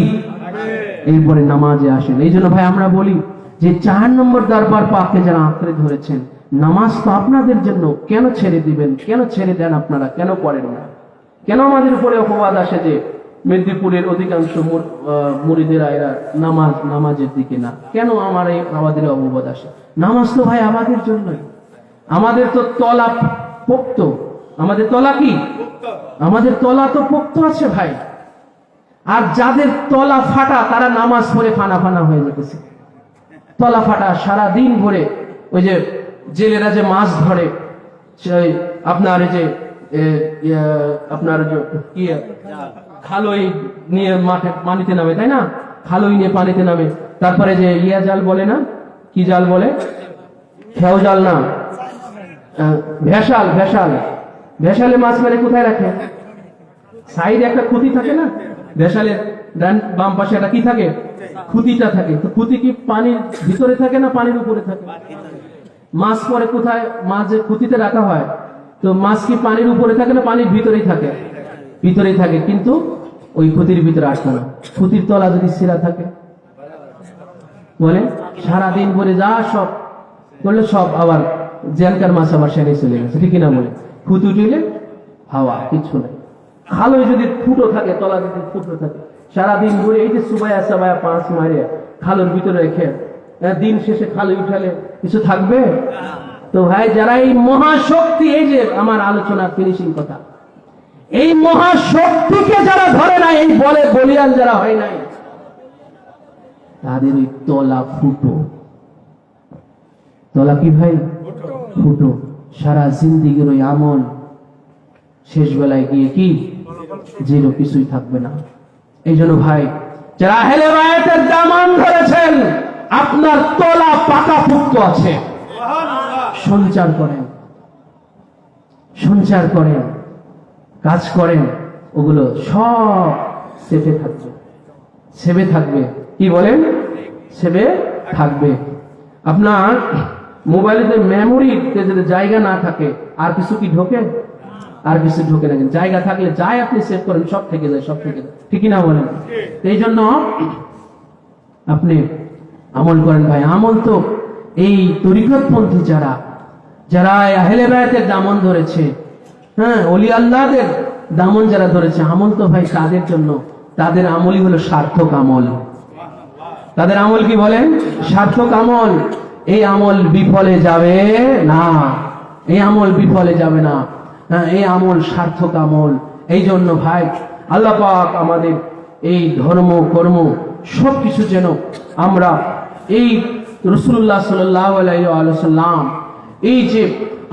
এরপরে নামাজে আসেন। এই জন্য ভাই আমরা বলি যে ৪ নম্বর দরবার পাকে যারা আঁকড়ে ধরেছেন, নামাজ তো আপনাদের জন্য, কেন ছেড়ে দিবেন? কেন ছেড়ে দেন আপনারা? কেন পড়েন না? কেন আমাদের উপরে অপবাদ আসে যে মেদিনীপুরের অধিকাংশ মুরিদেরা এরা নামাজের দিকে না? কেন আমাদের অপবাদ আসে? নামাজ তো ভাই আমাদের জন্যই। আমাদের তো তলা পোক্ত। আমাদের তলা কি? আমাদের তলা তো পোক্ত আছে ভাই। আর যাদের তলা ফাটা তারা নামাজ পড়ে ফানা ফানা হয়ে যেতেছে। তলা ফাটা, সারা দিন ভরে ওই যে জেলেরা যে মাছ ধরে, আপনার যে আপনার কি খালই নিয়ে মাঠে পানিতে নামে, তাই না? খালই নিয়ে পানিতে নামে, তারপরে যে জাল বলে না, কি জাল বলে? খেও জাল না, ভেসাল। ভেসালে মাছ মেরে কোথায় রাখে? সাইডে একটা খুঁতি থাকে না, ভেসালের ডান বাম পাশে একটা কি থাকে? খুঁতিটা থাকে। তো খুঁতি কি পানির ভিতরে থাকে না পানির উপরে থাকে? মাছ পরে কোথায়? মাছ যে খুঁতিতে রাখা হয়, তো মাছ কি পানির উপরে থাকে না পানির ভিতরেই থাকে? ভিতরেই থাকে, কিন্তু ওই খুঁতির ভিতরে আসতো না। খুঁতির তলা যদি ছিঁড়া থাকে, বলে সারাদিন ভরে যা সব করলে সব আবার জ্যানকার মাছ আবার সেরে চলে গেছে, ঠিক কিনা বলে? খুঁতি উঠিলে হাওয়া, কিছু নেই। খালোই যদি ফুটো থাকে, তলা যদি ফুটো থাকে, সারাদিন ভরে এই যে সুবায়া সাবায়া পাঁচ মারে খালোর ভিতরে রেখে দিন শেষে খালে উঠালে কিছু থাকবে? তো ভাই যারা এই মহাশক্তি, এই যে আমার আলোচনার ফিনিশিং কথা, এই মহাশক্তিকে যারা ধরে নাই, এই বলে বলিয়ান যারা হয় নাই, তাদের ওই তলা ফুটো। তলা কি ভাই? ফুটো। সারা জিন্দিগির ওই আমল শেষ বেলায় গিয়ে কি জিরো, কিছুই থাকবে না। এই জন্য ভাই যারা আহলে বায়াতের দামান ধরেছেন, আপনার তলা পাকা পুক্ত আছে, সঞ্চার করেন, কাজ করেন, ওগুলো সব সেবে থাকবে। কি বলেন? সেবে থাকবে। আপনার মোবাইলের মেমোরিতে যদি জায়গা না থাকে, আর কিছু কি ঢোকে? আর কিছু ঢোকে না। জায়গা থাকলে যাই আপনি সেভ করেন সব থেকে যায়, ঠিকই না বলেন? এই জন্য আপনি আমল করেন ভাই। আমল তো এই তরিকতপন্থী যারা আহলে বায়াতের দামন ধরেছে, হ্যাঁ, ওলি আল্লাহদের দামন যারা ধরেছে, আমল তো ভাই তাদের জন্য। তাদের আমলই হলো সার্থক আমল। তাদের আমল কি বলেন? সার্থক আমল। এই আমল বিফলে যাবে না, এই আমল বিফলে যাবে না। হ্যাঁ, এই আমল সার্থক আমল। এই জন্য ভাই আল্লাহ পাক আমাদের এই ধর্ম কর্ম সবকিছু যেন আমরা এই রাসূলুল্লাহ সাল্লাল্লাহু আলাইহি ওয়াসাল্লাম এই যে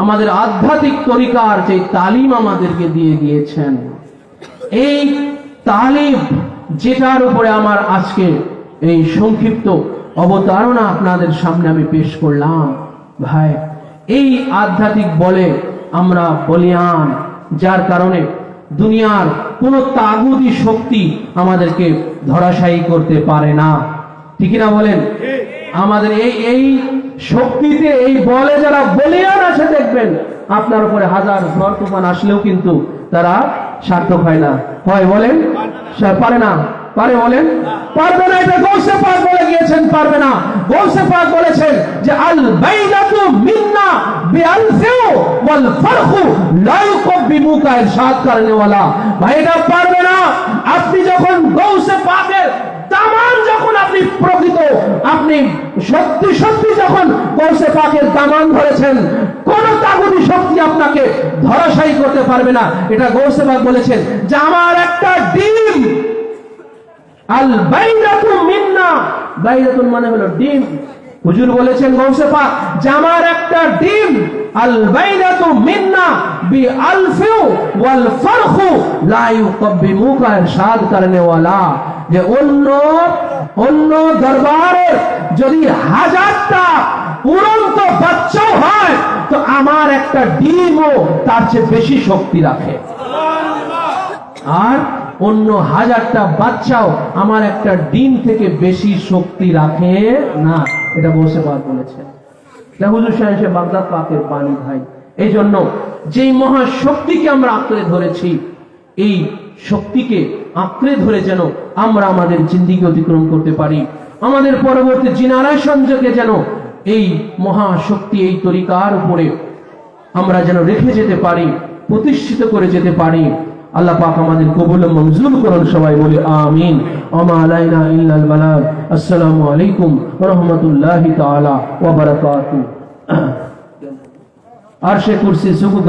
আমাদের আধ্যাত্মিক তরিকার যে তালিম আমাদেরকে দিয়ে গিয়েছেন, এই তালিম যেটার উপরে আমার আজকে এই সংক্ষিপ্ত অবতারণা আপনাদের সামনে আমি পেশ করলাম ভাই, এই আধ্যাত্মিক বলে আমরা বলিয়ান, যার কারণে দুনিয়ার কোন তাগুতি শক্তি আমাদেরকে ধরাশায়ী করতে পারে না, ঠিক না বলেন? আমাদের এই শক্তিতে, এই বলে যারা বলিয়ান আছে, দেখবেন আপনার উপরে হাজার ঝড় তুফান আসলেও কিন্তু তারা সার্থক হয় না। হয় বলেন? পারে না? পারে বলেন? পারবে না। এটা গৌসে পাক বলে গিয়েছেন, পারবে না। গৌসে পাক বলেছেন যে আল বাইনাতু মিন্না বিআলফি ওয়াল ফারখু লা ইউকবিমুকা, ইরশাদ করনে ওয়ালা। ভাই এটা পারবে না। আপনি যখন গৌসে পাকের দামান, যখন আপনি প্রকৃত, আপনি সত্যি যখন গৌসে পাকের দামান ধরেছেন, কোন তাগুতি শক্তি আপনাকে ধরাশায়ী করতে পারবে না। এটা গৌসে পাক বলেছেন যে আমার একটা ডিম, আল বাইদাতু মিন্না, বাইদাতুন মানে হলো ডিম। হুজুর বলেছেন গৌসে পাক যে আমার একটা ডিম, আল বাইদাতু মিন্না বিআলফি ওয়াল ফারখু লা ইউকবিমুকা, ইরশাদ করনে ওয়ালা, যে অন্য অন্য দরবারের যদি 1000টা উড়ন্ত বাচ্চাও হয় তো আমার একটা ডিমও তার চেয়ে বেশি শক্তি রাখে। আর অন্য 1000টা বাচ্চাও আমার একটা ডিম থেকে বেশি শক্তি রাখে না। এটা বসে বলেছেন হুজুর সাহেব বাগদাদ পাকের পানি ভাই। এই জন্য যেই মহাশক্তিকে আমরা আঁকড়ে ধরেছি, এই শক্তিকে আঁকড়ে ধরে যেন আমরা আমাদের জিন্দেগি অতিক্রম করতে পারি, আমাদের পরবর্তী জেনারেশনকে যেন এই মহাশক্তি, এই তরিকার উপরে আমরা যেন রেখে যেতে পারি, প্রতিষ্ঠিত করে যেতে পারি। আল্লাহ পাক আমাদের কবুল ও মঞ্জুর করুন। সবাই বলি আমিন। ওমা আলাইনা ইল্লাল বালাগ। আসসালামু আলাইকুম ওয়া রাহমাতুল্লাহি তাআলা ওয়া বারাকাতুহু। আরশে কুরসি